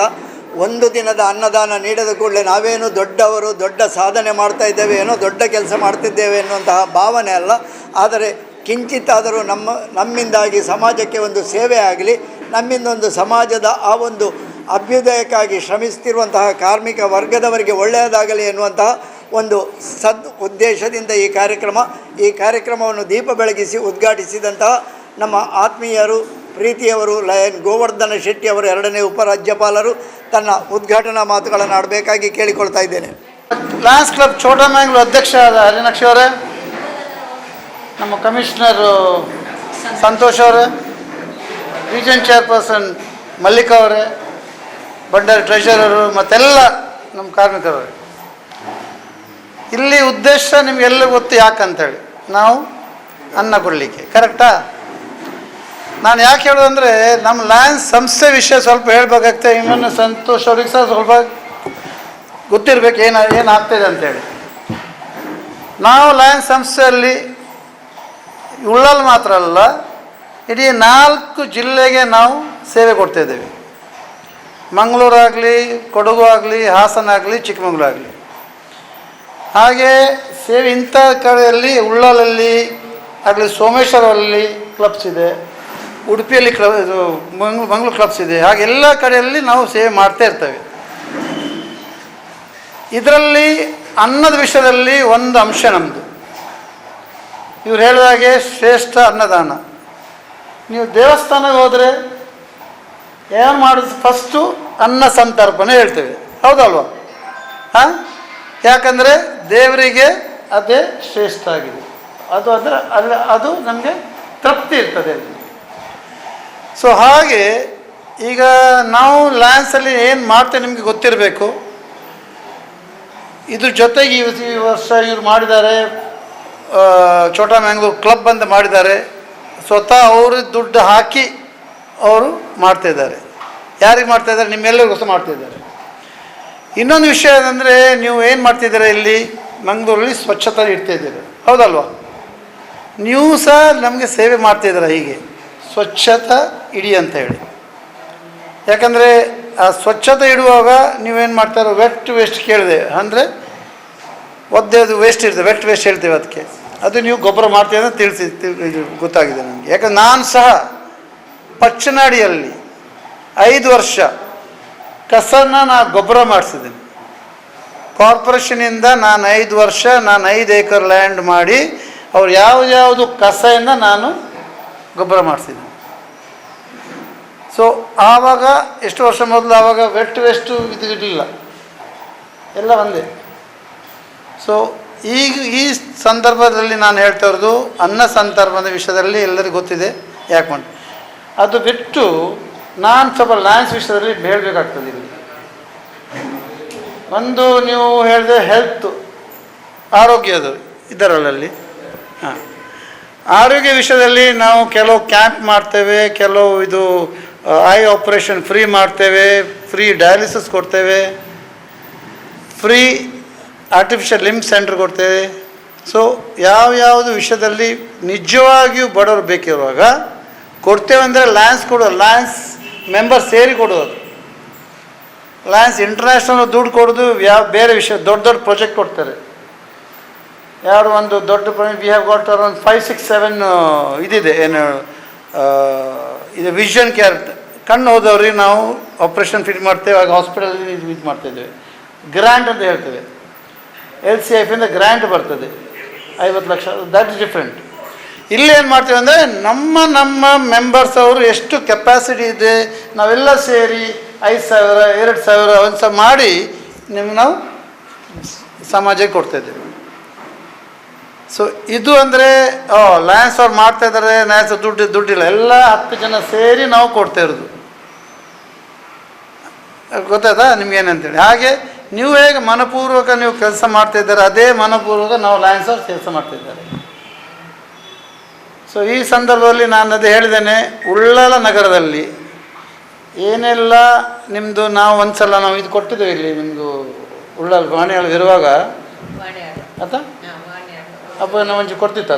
ಒಂದು ದಿನದ ಅನ್ನದಾನ ನೀಡಿದ ಕೂಡಲೇ ನಾವೇನು ದೊಡ್ಡವರು, ದೊಡ್ಡ ಸಾಧನೆ ಮಾಡ್ತಾ ಇದ್ದೇವೆ, ಏನೋ ದೊಡ್ಡ ಕೆಲಸ ಮಾಡ್ತಿದ್ದೇವೆ ಎನ್ನುವಂತಹ ಭಾವನೆ ಅಲ್ಲ. ಆದರೆ ಕಿಂಚಿತ್ತಾದರೂ ನಮ್ಮಿಂದಾಗಿ ಸಮಾಜಕ್ಕೆ ಒಂದು ಸೇವೆ ಆಗಲಿ, ನಮ್ಮಿಂದ ಒಂದು ಸಮಾಜದ ಆ ಒಂದು ಅಭ್ಯುದಯಕ್ಕಾಗಿ ಶ್ರಮಿಸ್ತಿರುವಂತಹ ಕಾರ್ಮಿಕ ವರ್ಗದವರಿಗೆ ಒಳ್ಳೆಯದಾಗಲಿ ಎನ್ನುವಂತಹ ಒಂದು ಉದ್ದೇಶದಿಂದ ಈ ಕಾರ್ಯಕ್ರಮವನ್ನು ದೀಪ ಬೆಳಗಿಸಿ ಉದ್ಘಾಟಿಸಿದಂತಹ ನಮ್ಮ ಆತ್ಮೀಯರು, ಪ್ರೀತಿಯವರು ಲಯನ್ ಗೋವರ್ಧನ ಶೆಟ್ಟಿ ಅವರು 2ನೇ ಉಪರಾಜ್ಯಪಾಲರು ತನ್ನ ಉದ್ಘಾಟನಾ ಮಾತುಗಳನ್ನು ಆಡಬೇಕಾಗಿ ಕೇಳಿಕೊಳ್ತಾ ಇದ್ದೇನೆ. ಲಯನ್ಸ್ ಕ್ಲಬ್ ಛೋಟಾ ಮ್ಯಾಂಗ್ಳೂರು ಅಧ್ಯಕ್ಷ ಹರಿನಕ್ಷ ಅವರೇ, ನಮ್ಮ ಕಮಿಷನರು ಸಂತೋಷ್ ಅವರೇ, ರೀಜನ್ ಚೇರ್ಪರ್ಸನ್ ಮಲ್ಲಿಕಾ ಅವರೇ, ಬಂಡಾರಿ ಟ್ರೆಷರರು ಮತ್ತೆಲ್ಲ ನಮ್ಮ ಕಾರ್ಮಿಕರವರೇ, ಇಲ್ಲಿ ಉದ್ದೇಶ ನಿಮಗೆಲ್ಲ ಗೊತ್ತು ಯಾಕಂತೇಳಿ, ನಾವು ಅನ್ನ ಕೊಡಲಿಕ್ಕೆ. ಕರೆಕ್ಟಾ? ನಾನು ಯಾಕೆ ಹೇಳೋದಂದರೆ ನಮ್ಮ ಲಯನ್ಸ್ ಸಂಸ್ಥೆ ವಿಷಯ ಸ್ವಲ್ಪ ಹೇಳಬೇಕಾಗ್ತದೆ. ಇನ್ನೊಂದು ಸಂತೋಷ್ ಅವ್ರಿಗೆ ಸಹ ಸ್ವಲ್ಪ ಗೊತ್ತಿರಬೇಕು ಏನಾಗ್ತಾಯಿದೆ ಅಂತೇಳಿ. ನಾವು ಲಯನ್ಸ್ ಸಂಸ್ಥೆಯಲ್ಲಿ ಉಳ್ಳಾಲ ಮಾತ್ರ ಅಲ್ಲ, ಇಡೀ 4 ಜಿಲ್ಲೆಗೆ ನಾವು ಸೇವೆ ಕೊಡ್ತಾಯಿದ್ದೇವೆ. ಮಂಗಳೂರಾಗಲಿ, ಕೊಡಗು ಆಗಲಿ, ಹಾಸನ ಆಗಲಿ, ಚಿಕ್ಕಮಗಳೂರು ಆಗಲಿ. ಹಾಗೆ ಸೇವೆ ಇಂಥ ಕಡೆಯಲ್ಲಿ ಉಳ್ಳಾಲಲ್ಲಿ ಆಗಲಿ, ಸೋಮೇಶ್ವರದಲ್ಲಿ ಕ್ಲಬ್ಸ್ ಇದೆ, ಉಡುಪಿಯಲ್ಲಿ ಇದು ಮಂಗಳೂರು ಕ್ಲಬ್ಸ್ ಇದೆ. ಹಾಗೆ ಎಲ್ಲ ಕಡೆಯಲ್ಲಿ ನಾವು ಸೇವೆ ಮಾಡ್ತಾ ಇರ್ತೇವೆ. ಇದರಲ್ಲಿ ಅನ್ನದ ವಿಷಯದಲ್ಲಿ ಒಂದು ಅಂಶ ನಮ್ಮದು. ಇವ್ರು ಹೇಳಿದಾಗೆ ಶ್ರೇಷ್ಠ ಅನ್ನದಾನ. ನೀವು ದೇವಸ್ಥಾನಕ್ಕೆ ಹೋದರೆ ಏನು ಮಾಡೋದು? ಫಸ್ಟು ಅನ್ನ ಸಂತರ್ಪಣೆ ಹೇಳ್ತೇವೆ, ಹೌದಲ್ವ? ಹಾಂ, ಯಾಕಂದರೆ ದೇವರಿಗೆ ಅದೇ ಶ್ರೇಷ್ಠ ಆಗಿದೆ. ಅದು ನಮಗೆ ತೃಪ್ತಿ ಇರ್ತದೆ. ಸೊ ಹಾಗೆ ಈಗ ನಾವು ಲಯನ್ಸಲ್ಲಿ ಏನು ಮಾಡ್ತೇವೆ ನಿಮಗೆ ಗೊತ್ತಿರಬೇಕು. ಇದ್ರ ಜೊತೆಗೆ ಈ ವರ್ಷ ಇವ್ರು ಮಾಡಿದ್ದಾರೆ, ಛೋಟಾ ಮ್ಯಾಂಗ್ಳೂರು ಕ್ಲಬ್ ಅಂತ ಮಾಡಿದ್ದಾರೆ. ಸ್ವತಃ ಅವರು ದುಡ್ಡು ಹಾಕಿ ಅವರು ಮಾಡ್ತಾಯಿದ್ದಾರೆ. ಯಾರಿಗೆ ಮಾಡ್ತಾಯಿದ್ದಾರೆ? ನಿಮ್ಮೆಲ್ಲರಿಗೋಸ್ಕರ ಮಾಡ್ತಾಯಿದ್ದಾರೆ. ಇನ್ನೊಂದು ವಿಷಯ ಏನಂದರೆ, ನೀವು ಏನು ಮಾಡ್ತಿದ್ದೀರಾ ಇಲ್ಲಿ ಮಂಗಳೂರಲ್ಲಿ ಸ್ವಚ್ಛತೆ ಇಡ್ತಾಯಿದ್ದೀರ, ಹೌದಲ್ವ? ನೀವು ಸಹ ನಮಗೆ ಸೇವೆ ಮಾಡ್ತಾಯಿದ್ದೀರ. ಹೀಗೆ ಸ್ವಚ್ಛತೆ ಇಡಿ ಅಂತ ಹೇಳಿ. ಯಾಕಂದರೆ ಆ ಸ್ವಚ್ಛತೆ ಇಡುವಾಗ ನೀವೇನು ಮಾಡ್ತಾರೋ ವೆಟ್ ವೇಸ್ಟ್ ಕೇಳಿದೆ ಅಂದರೆ ಒದ್ದೆದು ವೇಸ್ಟ್ ಇರ್ತದೆ, ವೆಟ್ ವೇಸ್ಟ್ ಹೇಳ್ತೇವೆ ಅದಕ್ಕೆ. ಅದು ನೀವು ಗೊಬ್ಬರ ಮಾಡ್ತೀವಿ ಅಂತ ಗೊತ್ತಾಗಿದೆ ನನಗೆ. ಯಾಕಂದ್ರೆ ನಾನು ಸಹ ಪಚ್ಚನಾಡಿಯಲ್ಲಿ 5 ವರ್ಷ ಕಸನ ನಾನು ಗೊಬ್ಬರ ಮಾಡಿಸಿದ್ದೀನಿ. ಕಾರ್ಪೊರೇಷನಿಂದ ನಾನು 5 ವರ್ಷ 5 ಏಕರ್ ಲ್ಯಾಂಡ್ ಮಾಡಿ ಅವ್ರು ಯಾವುದು ಕಸದಿಂದ ನಾನು ಗೊಬ್ಬರ ಮಾಡಿಸಿದ್ದೀನಿ. ಸೊ ಆವಾಗ ಎಷ್ಟು ವರ್ಷ ಮೊದಲು ಆವಾಗ ವೆಟ್ ವೇಸ್ಟು ಇದು ಇರಲಿಲ್ಲ, ಎಲ್ಲ ಒಂದೇ. ಸೊ ಈ ಸಂದರ್ಭದಲ್ಲಿ ನಾನು ಹೇಳ್ತಾ ಇರೋದು ಅನ್ನ ಸಂದರ್ಭದ ವಿಷಯದಲ್ಲಿ ಎಲ್ಲರಿಗೂ ಗೊತ್ತಿದೆ ಯಾಕೆ ಮಾಡಿ. ಅದು ಬಿಟ್ಟು ನಾನು ಸ್ವಲ್ಪ ಲಯನ್ಸ್ ವಿಷಯದಲ್ಲಿ ಹೇಳಬೇಕಾಗ್ತದೆ. ಇಲ್ಲಿ ಒಂದು ನೀವು ಹೇಳಿದೆ ಆರೋಗ್ಯದು ಇದರಲ್ಲಿ ಹಾಂ, ಆರೋಗ್ಯ ವಿಷಯದಲ್ಲಿ ನಾವು ಕೆಲವು ಕ್ಯಾಂಪ್ ಮಾಡ್ತೇವೆ, ಕೆಲವು ಇದು ಐ ಆಪ್ರೇಷನ್ ಫ್ರೀ ಮಾಡ್ತೇವೆ, ಫ್ರೀ ಡಯಾಲಿಸಿಸ್ ಕೊಡ್ತೇವೆ, ಫ್ರೀ ಆರ್ಟಿಫಿಷಿಯಲ್ ಲಿಂಬ್ ಸೆಂಟರ್ ಕೊಡ್ತೇವೆ. ಸೊ ಯಾವ್ಯಾವುದು ವಿಷಯದಲ್ಲಿ ನಿಜವಾಗಿಯೂ ಬಡವರು ಬೇಕಿರುವಾಗ ಕೊಡ್ತೇವೆ ಅಂದರೆ ಲಯನ್ಸ್ ಕೊಡೋದು, ಲಯನ್ಸ್ ಮೆಂಬರ್ ಸೇರಿ ಕೊಡೋದು. ಲಯನ್ಸ್ ಇಂಟರ್ನ್ಯಾಷನಲ್ ದುಡ್ಡು ಕೊಡೋದು ಯಾವ ಬೇರೆ ವಿಷಯ, ದೊಡ್ಡ ದೊಡ್ಡ ಪ್ರಾಜೆಕ್ಟ್ ಕೊಡ್ತಾರೆ. ಯಾರು ಒಂದು ದೊಡ್ಡ ವಿ ಹ್ಯಾವ್ ಗಾಟ್ ಅರೌಂಡ್ 5, 6, 7 ಇದಿದೆ, ಏನು ಇದು ವಿಷನ್ ಕೇರ್, ಕಣ್ಣು ಹೋದವ್ರಿಗೆ ನಾವು ಆಪ್ರೇಷನ್ ಫಿಟ್ ಮಾಡ್ತೇವೆ, ಆಗ ಹಾಸ್ಪಿಟಲಲ್ಲಿ ಇದು ಮಾಡ್ತಾಯಿದ್ದೇವೆ. ಗ್ರ್ಯಾಂಟ್ ಅಂತ ಹೇಳ್ತೇವೆ, LCIFಯಿಂದ ಗ್ರ್ಯಾಂಟ್ ಬರ್ತದೆ 50 ಲಕ್ಷ, ದಟ್ ಇಸ್ ಡಿಫ್ರೆಂಟ್. ಇಲ್ಲೇನು ಮಾಡ್ತೇವೆ ಅಂದರೆ ನಮ್ಮ ಮೆಂಬರ್ಸ್ ಅವರು ಎಷ್ಟು ಕೆಪಾಸಿಟಿ ಇದೆ ನಾವೆಲ್ಲ ಸೇರಿ 5,000, 2,000 ಒಂದು ಸಹ ಮಾಡಿ ನಿಮ್ಗೆ ನಾವು ಸಮಾಜಕ್ಕೆ ಕೊಡ್ತಾಯಿದ್ದೇವೆ. ಸೊ ಇದು ಅಂದರೆ ಲಯನ್ಸ್ ಅವ್ರು ಮಾಡ್ತಾಯಿದ್ದಾರೆ, ಲಯನ್ಸ್ ದುಡ್ಡಿಲ್ಲ, ಎಲ್ಲ 10 ಜನ ಸೇರಿ ನಾವು ಕೊಡ್ತಾ ಇರೋದು. ಗೊತ್ತಾಯ್ತಾ ನಿಮ್ಗೇನಂತೇಳಿ? ಹಾಗೆ ನೀವು ಹೇಗೆ ಮನಪೂರ್ವಕ ನೀವು ಕೆಲಸ ಮಾಡ್ತಾಯಿದ್ದಾರೆ, ಅದೇ ಮನಪೂರ್ವಕ ನಾವು ಲಯನ್ಸ್ ಅವ್ರು ಕೆಲಸ ಮಾಡ್ತಾಯಿದ್ದಾರೆ. ಸೊ ಈ ಸಂದರ್ಭದಲ್ಲಿ ನಾನು ಅದೇ ಹೇಳಿದ್ದೇನೆ, ಉಳ್ಳಾಲ ನಗರದಲ್ಲಿ ಏನೆಲ್ಲ ನಿಮ್ಮದು ನಾವು ಒಂದು ಸಲ ನಾವು ಇದು ಕೊಟ್ಟಿದ್ದೇವೆ ಇಲ್ಲಿ ನಿಮ್ಮದು ಉಳ್ಳಾಲ ವಾಣಿಯಾಳು ಇರುವಾಗ ಆತ ಅಪ್ಪ ನಾವು ಒಂಚೂರು ಕೊಡ್ತಿತ್ತ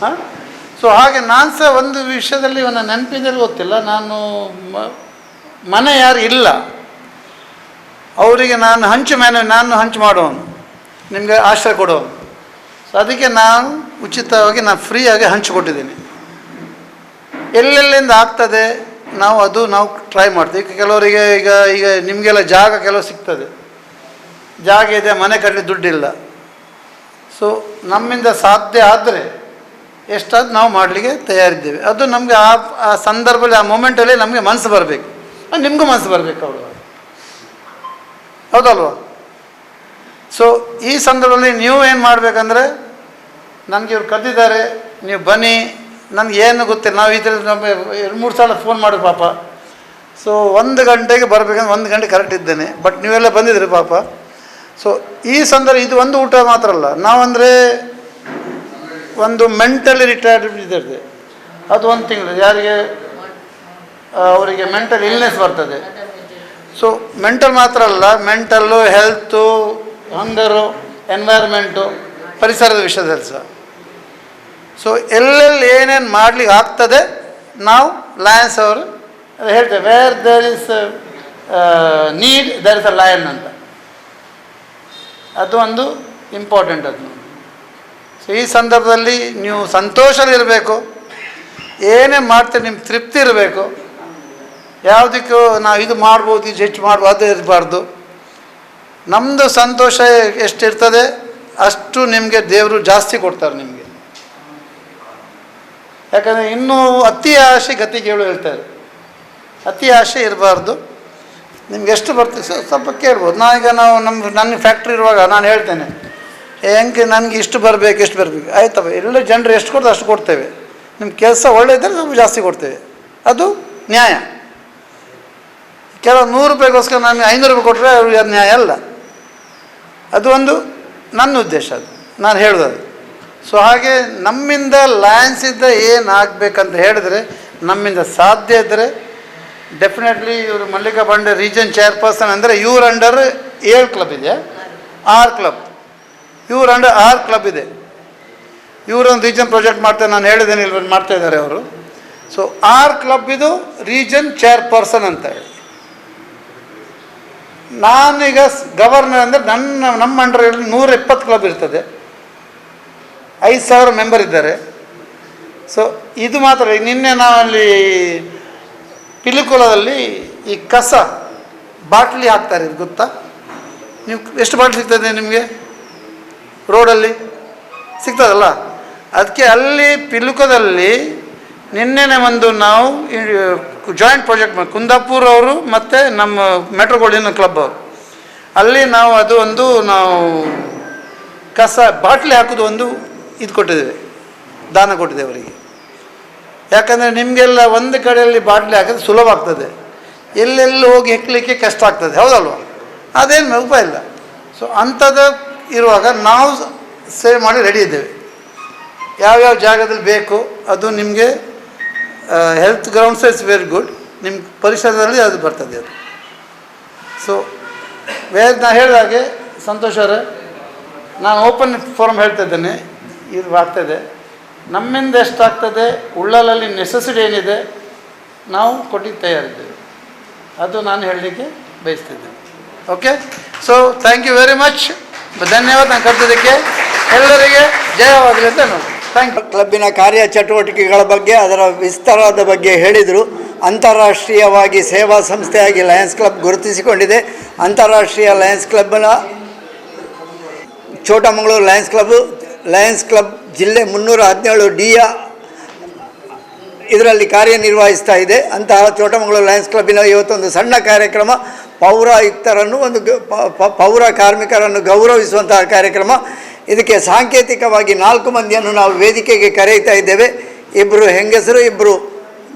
ಹಾಂ. ಸೊ ಹಾಗೆ ನಾನು ಸಹ ಒಂದು ವಿಷಯದಲ್ಲಿ ಒಂದು ನೆನಪಿನಲ್ಲಿ ಗೊತ್ತಿಲ್ಲ, ನಾನು ಮನೆ ಯಾರು ಇಲ್ಲ ಅವರಿಗೆ ನಾನು ಹಂಚು ಮಾಡೋನು, ನಿಮಗೆ ಆಶ್ರಯ ಕೊಡೋನು. ಸೊ ಅದಕ್ಕೆ ನಾನು ಉಚಿತವಾಗಿ ನಾನು ಫ್ರೀಯಾಗಿ ಹಂಚಿಕೊಟ್ಟಿದ್ದೀನಿ. ಎಲ್ಲೆಲ್ಲಿಂದ ಆಗ್ತದೆ ನಾವು ಟ್ರೈ ಮಾಡ್ತೀವಿ. ಕೆಲವರಿಗೆ ಈಗ ನಿಮಗೆಲ್ಲ ಜಾಗ ಕೆಲವು ಸಿಗ್ತದೆ, ಜಾಗ ಇದೆ, ಮನೆ ಕಟ್ಟಲಿಕ್ಕೆ ದುಡ್ಡಿಲ್ಲ. ಸೊ ನಮ್ಮಿಂದ ಸಾಧ್ಯ ಆದರೆ ಎಷ್ಟಾದ್ರು ನಾವು ಮಾಡಲಿಕ್ಕೆ ತಯಾರಿದ್ದೇವೆ. ಅದು ನಮಗೆ ಆ ಸಂದರ್ಭದಲ್ಲಿ, ಆ ಮೂಮೆಂಟಲ್ಲಿ ನಮಗೆ ಮನಸ್ಸು ಬರಬೇಕು, ನಿಮಗೂ ಮನಸ್ಸು ಬರಬೇಕು ಅವರು, ಹೌದಲ್ವ? ಸೊ ಈ ಸಂದರ್ಭದಲ್ಲಿ ನೀವು ಏನು ಮಾಡಬೇಕಂದ್ರೆ, ನನಗೆ ಇವ್ರು ಕರೆದಿದ್ದಾರೆ, ನೀವು ಬನ್ನಿ, ನನಗೇನು ಗೊತ್ತಿಲ್ಲ, ನಾವು ಇದರಲ್ಲಿ ನಮ್ಮ 2-3 ಸಲ ಫೋನ್ ಮಾಡಿ ಪಾಪ. ಸೊ 1 ಗಂಟೆಗೆ ಬರಬೇಕಂದ್ರೆ 1 ಗಂಟೆ ಕರೆಕ್ಟ್ ಇದ್ದೇನೆ, ಬಟ್ ನೀವೆಲ್ಲ ಬಂದಿದ್ರಿ ಪಾಪ. ಸೊ ಈ ಸಂದರ್ಭ ಇದು ಒಂದು ಊಟ ಮಾತ್ರ ಅಲ್ಲ, ನಾವಂದರೆ ಒಂದು ಮೆಂಟಲಿ ರಿಟೈರ್ಡ್ ಇದ್ದಿದೆ, ಅದು 1 ತಿಂಗಳು ಯಾರಿಗೆ ಅವರಿಗೆ ಮೆಂಟಲ್ ಇಲ್ನೆಸ್ ಬರ್ತದೆ. ಸೊ ಮೆಂಟಲ್ ಮಾತ್ರ ಅಲ್ಲ, ಮೆಂಟಲ್ಲು, ಹೆಲ್ತು, ಹಂಗರು, ಎನ್ವೈರ್ಮೆಂಟು, ಪರಿಸರದ ವಿಷಯದಲ್ಲಿ ಸಹ. ಸೊ ಎಲ್ಲೆಲ್ಲಿ ಏನೇನು ಮಾಡಲಿಕ್ಕೆ ಆಗ್ತದೆ ನಾವು ಲಯನ್ಸ್ ಅವರು ಹೇಳ್ತೇವೆ, where there is need there is a lion ಅಂತ. ಅದು ಒಂದು ಇಂಪಾರ್ಟೆಂಟ್ ಅದು. ಸೊ ಈ ಸಂದರ್ಭದಲ್ಲಿ ನೀವು ಸಂತೋಷದಲ್ಲಿರಬೇಕು, ಏನೇ ಮಾಡ್ತೀರಿ ನಿಮ್ಗೆ ತೃಪ್ತಿ ಇರಬೇಕು. ಯಾವುದಕ್ಕೂ ನಾವು ಇದು ಮಾಡ್ಬೋದು, ಇದು ಹೆಚ್ಚು ಮಾಡ್ಬೋದು ಅದು ಇರಬಾರ್ದು. ನಮ್ಮದು ಸಂತೋಷ ಎಷ್ಟಿರ್ತದೆ ಅಷ್ಟು ನಿಮಗೆ ದೇವರು ಜಾಸ್ತಿ ಕೊಡ್ತಾರೆ ನಿಮಗೆ. ಯಾಕಂದರೆ ಇನ್ನೂ ಅತಿ ಆಸೆ ಗತಿ ಕೇಳು ಹೇಳ್ತಾರೆ, ಅತಿ ಆಸೆ ಇರಬಾರ್ದು. ನಿಮ್ಗೆ ಎಷ್ಟು ಬರ್ತದೆ ಸ್ವಲ್ಪ ಕೇಳ್ಬೋದು. ನನ್ನ ಫ್ಯಾಕ್ಟ್ರಿ ಇರುವಾಗ ನಾನು ಹೇಳ್ತೇನೆ, ಹೆಂಗೆ ನನಗೆ ಇಷ್ಟು ಬರಬೇಕು, ಎಷ್ಟು ಬರಬೇಕು, ಆಯ್ತವ, ಎಲ್ಲ ಜನರು ಎಷ್ಟು ಕೊಡ್ತಾರೆ ಅಷ್ಟು ಕೊಡ್ತೇವೆ. ನಿಮ್ಮ ಕೆಲಸ ಒಳ್ಳೆಯಿದ್ದರೆ ಸ್ವಲ್ಪ ಜಾಸ್ತಿ ಕೊಡ್ತೇವೆ, ಅದು ನ್ಯಾಯ. ಕೆಲವು 100 ರೂಪಾಯಿಗೋಸ್ಕರ ನನಗೆ 500 ರೂಪಾಯಿ ಕೊಟ್ಟರೆ ಅವ್ರಿಗೆ ಅದು ನ್ಯಾಯ ಅಲ್ಲ. ಅದು ಒಂದು ನನ್ನ ಉದ್ದೇಶ, ಅದು ನಾನು ಹೇಳೋದು. ಸೊ ಹಾಗೆ ನಮ್ಮಿಂದ ಲಯನ್ಸಿಂದ ಏನು ಆಗಬೇಕಂತ ಹೇಳಿದ್ರೆ, ನಮ್ಮಿಂದ ಸಾಧ್ಯ ಇದ್ದರೆ ಡೆಫಿನೆಟ್ಲಿ ಇವರು ಮಲ್ಲಿಕಾ ಬಂಡೆ ರೀಜನ್ ಚೇರ್ಪರ್ಸನ್ ಅಂದರೆ ಇವ್ರ ಅಂಡರ್ 7 ಕ್ಲಬ್ ಇದೆ, 6 ಕ್ಲಬ್, ಇವ್ರ ಅಂಡರ್ 6 ಕ್ಲಬ್ ಇದೆ. ಇವರೊಂದು ರೀಜನ್ ಪ್ರಾಜೆಕ್ಟ್ ಮಾಡ್ತಾರೆ, ನಾನು ಹೇಳಿದ್ದೇನೆ ಇಲ್ಲಿ ಮಾಡ್ತಾಯಿದ್ದಾರೆ ಅವರು. ಸೊ 6 ಕ್ಲಬ್ ಇದು ರೀಜನ್ ಚೇರ್ಪರ್ಸನ್ ಅಂತ ಹೇಳಿ. ನಾನೀಗ ಗವರ್ನರ್ ಅಂದರೆ ನಮ್ಮ ಅಂಡರಲ್ಲಿ 120 ಕ್ಲಬ್ ಇರ್ತದೆ, 5,000 ಮೆಂಬರ್ ಇದ್ದಾರೆ. ಸೊ ಇದು ಮಾತ್ರ. ನಿನ್ನೆ ನಾವಲ್ಲಿ ಪಿಲಿಕುಲದಲ್ಲಿ ಈ ಕಸ ಬಾಟ್ಲಿ ಹಾಕ್ತಾರೆ, ಇದು ಗೊತ್ತಾ? ನೀವು ಎಷ್ಟು ಬಾಟ್ಲಿ ಸಿಗ್ತದೆ ನಿಮಗೆ ರೋಡಲ್ಲಿ ಸಿಗ್ತದಲ್ಲ? ಅದಕ್ಕೆ ಅಲ್ಲಿ ಪಿಲುಕದಲ್ಲಿ ನಿನ್ನೆನೆ ಒಂದು ನಾವು ಜಾಯಿಂಟ್ ಪ್ರಾಜೆಕ್ಟ್ ಮಾಡಿ ಕುಂದಾಪುರ ಅವರು ಮತ್ತು ನಮ್ಮ ಮೆಟ್ರೋಗೋಲ್ಡಿನ ಕ್ಲಬ್ ಅವರು, ಅಲ್ಲಿ ನಾವು ನಾವು ಕಸ ಬಾಟ್ಲಿ ಹಾಕೋದು ಒಂದು ಇದು ಕೊಟ್ಟಿದ್ದೇವೆ, ದಾನ ಕೊಟ್ಟಿದ್ದೇವೆ ಅವರಿಗೆ. ಯಾಕಂದರೆ ನಿಮಗೆಲ್ಲ ಒಂದು ಕಡೆಯಲ್ಲಿ ಬಾಟ್ಲಿ ಹಾಕಿದ್ರೆ ಸುಲಭ ಆಗ್ತದೆ, ಎಲ್ಲೆಲ್ಲಿ ಹೋಗಿ ಹೆಕ್ಕಲಿಕ್ಕೆ ಕಷ್ಟ ಆಗ್ತದೆ, ಹೌದಲ್ವ? ಅದೇನು ಉಪಾಯ ಇಲ್ಲ. ಸೊ ಅಂಥದ್ದು ಇರುವಾಗ ನಾವು ಸೇವೆ ಮಾಡಿ ರೆಡಿ ಇದ್ದೇವೆ. ಯಾವ್ಯಾವ ಜಾಗದಲ್ಲಿ ಬೇಕು ಅದು ನಿಮಗೆ health grounds is very good. ನಿಮ್ಮ ಪರಿಸರದಲ್ಲಿ ಅದು ಬರ್ತದೆ ಅದು. ಸೊ ನಾನು ಹೇಳಿದ ಹಾಗೆ ಸಂತೋಷ್ ಅವರೇ, ನಾನು ಓಪನ್ ಫೋರಮ್ ಹೇಳ್ತಾ ಇದ್ದೇನೆ, ಇದು ಆಗ್ತಾಯಿದೆ. ನಮ್ಮಿಂದ ಎಷ್ಟಾಗ್ತದೆ, ಉಳ್ಳಾಲಲ್ಲಿ ನೆಸೆಸಿಟಿ ಏನಿದೆ ನಾವು ಕೊಟ್ಟಿದ್ದು ತಯಾರಿದ್ದೇವೆ. ಅದು ನಾನು ಹೇಳಲಿಕ್ಕೆ ಬಯಸ್ತಿದ್ದೇನೆ. Okay, so thank you very much. ಧನ್ಯವಾದ ನಾನು ಕರೆದಿದ್ದಕ್ಕೆ. ಎಲ್ಲರಿಗೆ ಜಯವಾಗಲಿ ಅಂತ ನೋಡಿ. Thank you. ಕ್ಲಬ್ಬಿನ ಕಾರ್ಯಚಟುವಟಿಕೆಗಳ ಬಗ್ಗೆ, ಅದರ ವಿಸ್ತಾರದ ಬಗ್ಗೆ ಹೇಳಿದರು. ಅಂತಾರಾಷ್ಟ್ರೀಯವಾಗಿ ಸೇವಾ ಸಂಸ್ಥೆಯಾಗಿ ಲಯನ್ಸ್ ಕ್ಲಬ್ ಗುರುತಿಸಿಕೊಂಡಿದೆ. ಅಂತಾರಾಷ್ಟ್ರೀಯ ಲಯನ್ಸ್ ಕ್ಲಬ್ನ ಚೋಟಮಂಗಳೂರು ಲಯನ್ಸ್ ಕ್ಲಬ್ ಜಿಲ್ಲೆ 317 ಡಿಯ ಇದರಲ್ಲಿ ಕಾರ್ಯನಿರ್ವಹಿಸ್ತಾ ಇದೆ. ಅಂತಹ ಚೋಟಮಂಗಳೂರು ಲಯನ್ಸ್ ಕ್ಲಬ್ಬಿನ ಇವತ್ತೊಂದು ಸಣ್ಣ ಕಾರ್ಯಕ್ರಮ, ಪೌರಾಯುಕ್ತರನ್ನು ಪೌರ ಕಾರ್ಮಿಕರನ್ನು ಗೌರವಿಸುವಂತಹ ಕಾರ್ಯಕ್ರಮ. ಇದಕ್ಕೆ ಸಾಂಕೇತಿಕವಾಗಿ 4 ಮಂದಿಯನ್ನು ನಾವು ವೇದಿಕೆಗೆ ಕರೆಯುತ್ತಾ ಇದ್ದೇವೆ. 2 ಹೆಂಗಸರು, 2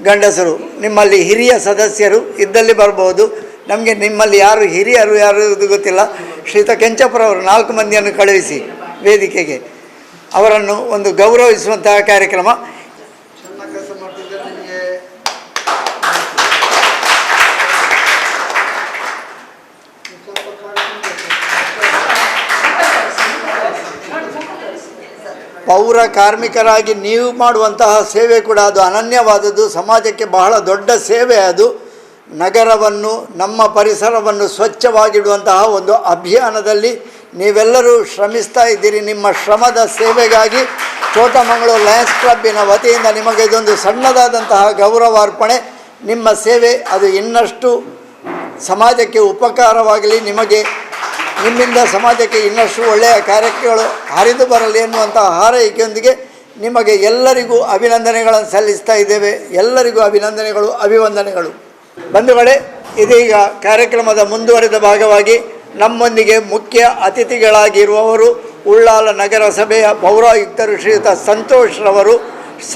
ಗಂಡಸರು. ನಿಮ್ಮಲ್ಲಿ ಹಿರಿಯ ಸದಸ್ಯರು ಇದ್ದಲ್ಲಿ ಬರ್ಬೋದು. ನಮಗೆ ನಿಮ್ಮಲ್ಲಿ ಯಾರು ಹಿರಿಯರು ಯಾರು ಗೊತ್ತಿಲ್ಲ. ಶ್ರೀಯುತ ಕೆಂಚಪ್ಪರವರು 4 ಮಂದಿಯನ್ನು ಕಳುಹಿಸಿ ವೇದಿಕೆಗೆ, ಅವರನ್ನು ಒಂದು ಗೌರವಿಸುವಂತಹ ಕಾರ್ಯಕ್ರಮ. ಪೌರ ಕಾರ್ಮಿಕರಾಗಿ ನೀವು ಮಾಡುವಂತಹ ಸೇವೆ ಕೂಡ ಅದು ಅನನ್ಯವಾದದ್ದು, ಸಮಾಜಕ್ಕೆ ಬಹಳ ದೊಡ್ಡ ಸೇವೆ ಅದು. ನಗರವನ್ನು, ನಮ್ಮ ಪರಿಸರವನ್ನು ಸ್ವಚ್ಛವಾಗಿಡುವಂತಹ ಒಂದು ಅಭಿಯಾನದಲ್ಲಿ ನೀವೆಲ್ಲರೂ ಶ್ರಮಿಸ್ತಾ ಇದ್ದೀರಿ. ನಿಮ್ಮ ಶ್ರಮದ ಸೇವೆಗಾಗಿ ಚೋಟಮಂಗಳೂರು ಲಯನ್ಸ್ ಕ್ಲಬ್ಬಿನ ವತಿಯಿಂದ ನಿಮಗೆ ಇದೊಂದು ಸಣ್ಣದಾದಂತಹ ಗೌರವಾರ್ಪಣೆ. ನಿಮ್ಮ ಸೇವೆ ಅದು ಇನ್ನಷ್ಟು ಸಮಾಜಕ್ಕೆ ಉಪಕಾರವಾಗಲಿ, ನಿಮ್ಮಿಂದ ಸಮಾಜಕ್ಕೆ ಇನ್ನಷ್ಟು ಒಳ್ಳೆಯ ಕಾರ್ಯಗಳು ಹರಿದು ಬರಲಿ ಎನ್ನುವಂಥ ಹಾರೈಕೆಯೊಂದಿಗೆ ನಿಮಗೆ ಎಲ್ಲರಿಗೂ ಅಭಿನಂದನೆಗಳನ್ನು ಸಲ್ಲಿಸ್ತಾ ಇದ್ದೇವೆ. ಎಲ್ಲರಿಗೂ ಅಭಿನಂದನೆಗಳು, ಅಭಿವಂದನೆಗಳು. ಬಂಧುಗಳೇ, ಇದೀಗ ಕಾರ್ಯಕ್ರಮದ ಮುಂದುವರೆದ ಭಾಗವಾಗಿ ನಮ್ಮೊಂದಿಗೆ ಮುಖ್ಯ ಅತಿಥಿಗಳಾಗಿರುವವರು ಉಳ್ಳಾಲ ನಗರಸಭೆಯ ಪೌರಾಯುಕ್ತರು ಶ್ರೀಯುತ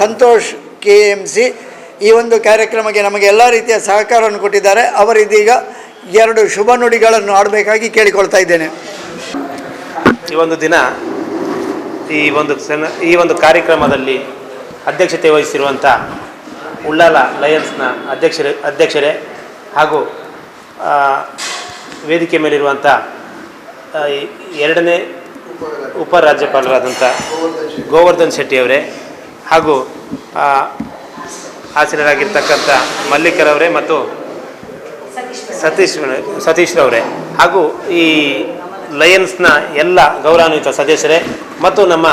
ಸಂತೋಷ್ KMC. ಈ ಒಂದು ಕಾರ್ಯಕ್ರಮಕ್ಕೆ ನಮಗೆ ಎಲ್ಲ ರೀತಿಯ ಸಹಕಾರವನ್ನು ಕೊಟ್ಟಿದ್ದಾರೆ. ಅವರಿದೀಗ 2 ಶುಭ ನುಡಿಗಳನ್ನು ಆಡಬೇಕಾಗಿ ಕೇಳಿಕೊಳ್ತಾ ಇದ್ದೇನೆ. ಈ ಒಂದು ದಿನ ಈ ಒಂದು ಕಾರ್ಯಕ್ರಮದಲ್ಲಿ ಅಧ್ಯಕ್ಷತೆ ವಹಿಸಿರುವಂಥ ಉಳ್ಳಾಲ ಲಯನ್ಸ್ನ ಅಧ್ಯಕ್ಷರೇ ಹಾಗೂ ವೇದಿಕೆ ಮೇಲಿರುವಂಥ 2ನೇ ಉಪರಾಜ್ಯಪಾಲರಾದಂಥ ಗೋವರ್ಧನ್ ಶೆಟ್ಟಿಯವರೇ ಹಾಗೂ ಹಾಸನರಾಗಿರ್ತಕ್ಕಂಥ ಮಲ್ಲಿಕರವರೇ ಮತ್ತು ಸತೀಶ್ರವರೇ ಹಾಗೂ ಈ ಲಯನ್ಸ್ನ ಎಲ್ಲ ಗೌರವಾನ್ವಿತ ಸದಸ್ಯರೇ ಮತ್ತು ನಮ್ಮ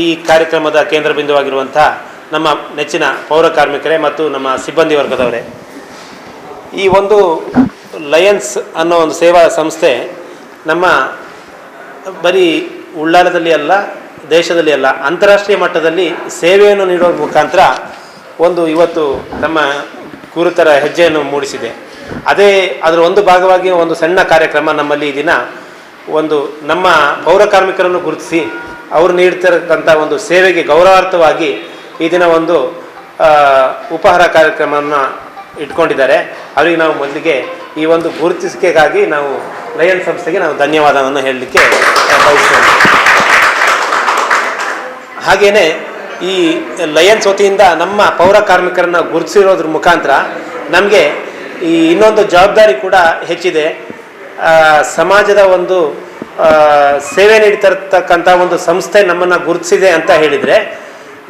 ಈ ಕಾರ್ಯಕ್ರಮದ ಕೇಂದ್ರ ಬಿಂದುವಾಗಿರುವಂಥ ನಮ್ಮ ನೆಚ್ಚಿನ ಪೌರ ಕಾರ್ಮಿಕರೇ ಮತ್ತು ನಮ್ಮ ಸಿಬ್ಬಂದಿ ವರ್ಗದವರೇ, ಈ ಒಂದು ಲಯನ್ಸ್ ಅನ್ನೋ ಒಂದು ಸೇವಾ ಸಂಸ್ಥೆ ನಮ್ಮ ಬರೀ ಉಳ್ಳಾಲದಲ್ಲಿ ಅಲ್ಲ, ದೇಶದಲ್ಲಿ ಅಲ್ಲ, ಅಂತಾರಾಷ್ಟ್ರೀಯ ಮಟ್ಟದಲ್ಲಿ ಸೇವೆಯನ್ನು ನೀಡೋ ಮುಖಾಂತರ ಇವತ್ತು ನಮ್ಮ ಗುರುತರ ಹೆಜ್ಜೆಯನ್ನು ಮೂಡಿಸಿದೆ. ಅದರ ಒಂದು ಭಾಗವಾಗಿ ಒಂದು ಸಣ್ಣ ಕಾರ್ಯಕ್ರಮ ನಮ್ಮಲ್ಲಿ ಈ ದಿನ ನಮ್ಮ ಪೌರ ಕಾರ್ಮಿಕರನ್ನು ಗುರುತಿಸಿ ಅವರು ನೀಡ್ತಿರತಕ್ಕಂಥ ಒಂದು ಸೇವೆಗೆ ಗೌರವಾರ್ಥವಾಗಿ ಈ ದಿನ ಉಪಹಾರ ಕಾರ್ಯಕ್ರಮವನ್ನು ಇಟ್ಕೊಂಡಿದ್ದಾರೆ. ಅವರಿಗೆ ನಾವು ಮೊದಲಿಗೆ ಈ ಒಂದು ಗುರುತಿಸಿಕೆಗಾಗಿ ನಾವು ಲಯನ್ ಸಂಸ್ಥೆಗೆ ನಾವು ಧನ್ಯವಾದವನ್ನು ಹೇಳಲಿಕ್ಕೆ ಬಯಸ್ತೇವೆ. ಹಾಗೆಯೇ ಈ ಲಯನ್ಸ್ ವತಿಯಿಂದ ನಮ್ಮ ಪೌರ ಕಾರ್ಮಿಕರನ್ನು ಗುರುತಿಸಿರೋದ್ರ ಮುಖಾಂತರ ನಮಗೆ ಈ ಇನ್ನೊಂದು ಜವಾಬ್ದಾರಿ ಕೂಡ ಹೆಚ್ಚಿದೆ. ಸಮಾಜದ ಸೇವೆ ನೀಡ್ತಿರ್ತಕ್ಕಂಥ ಒಂದು ಸಂಸ್ಥೆ ನಮ್ಮನ್ನು ಗುರುತಿಸಿದೆ ಅಂತ ಹೇಳಿದರೆ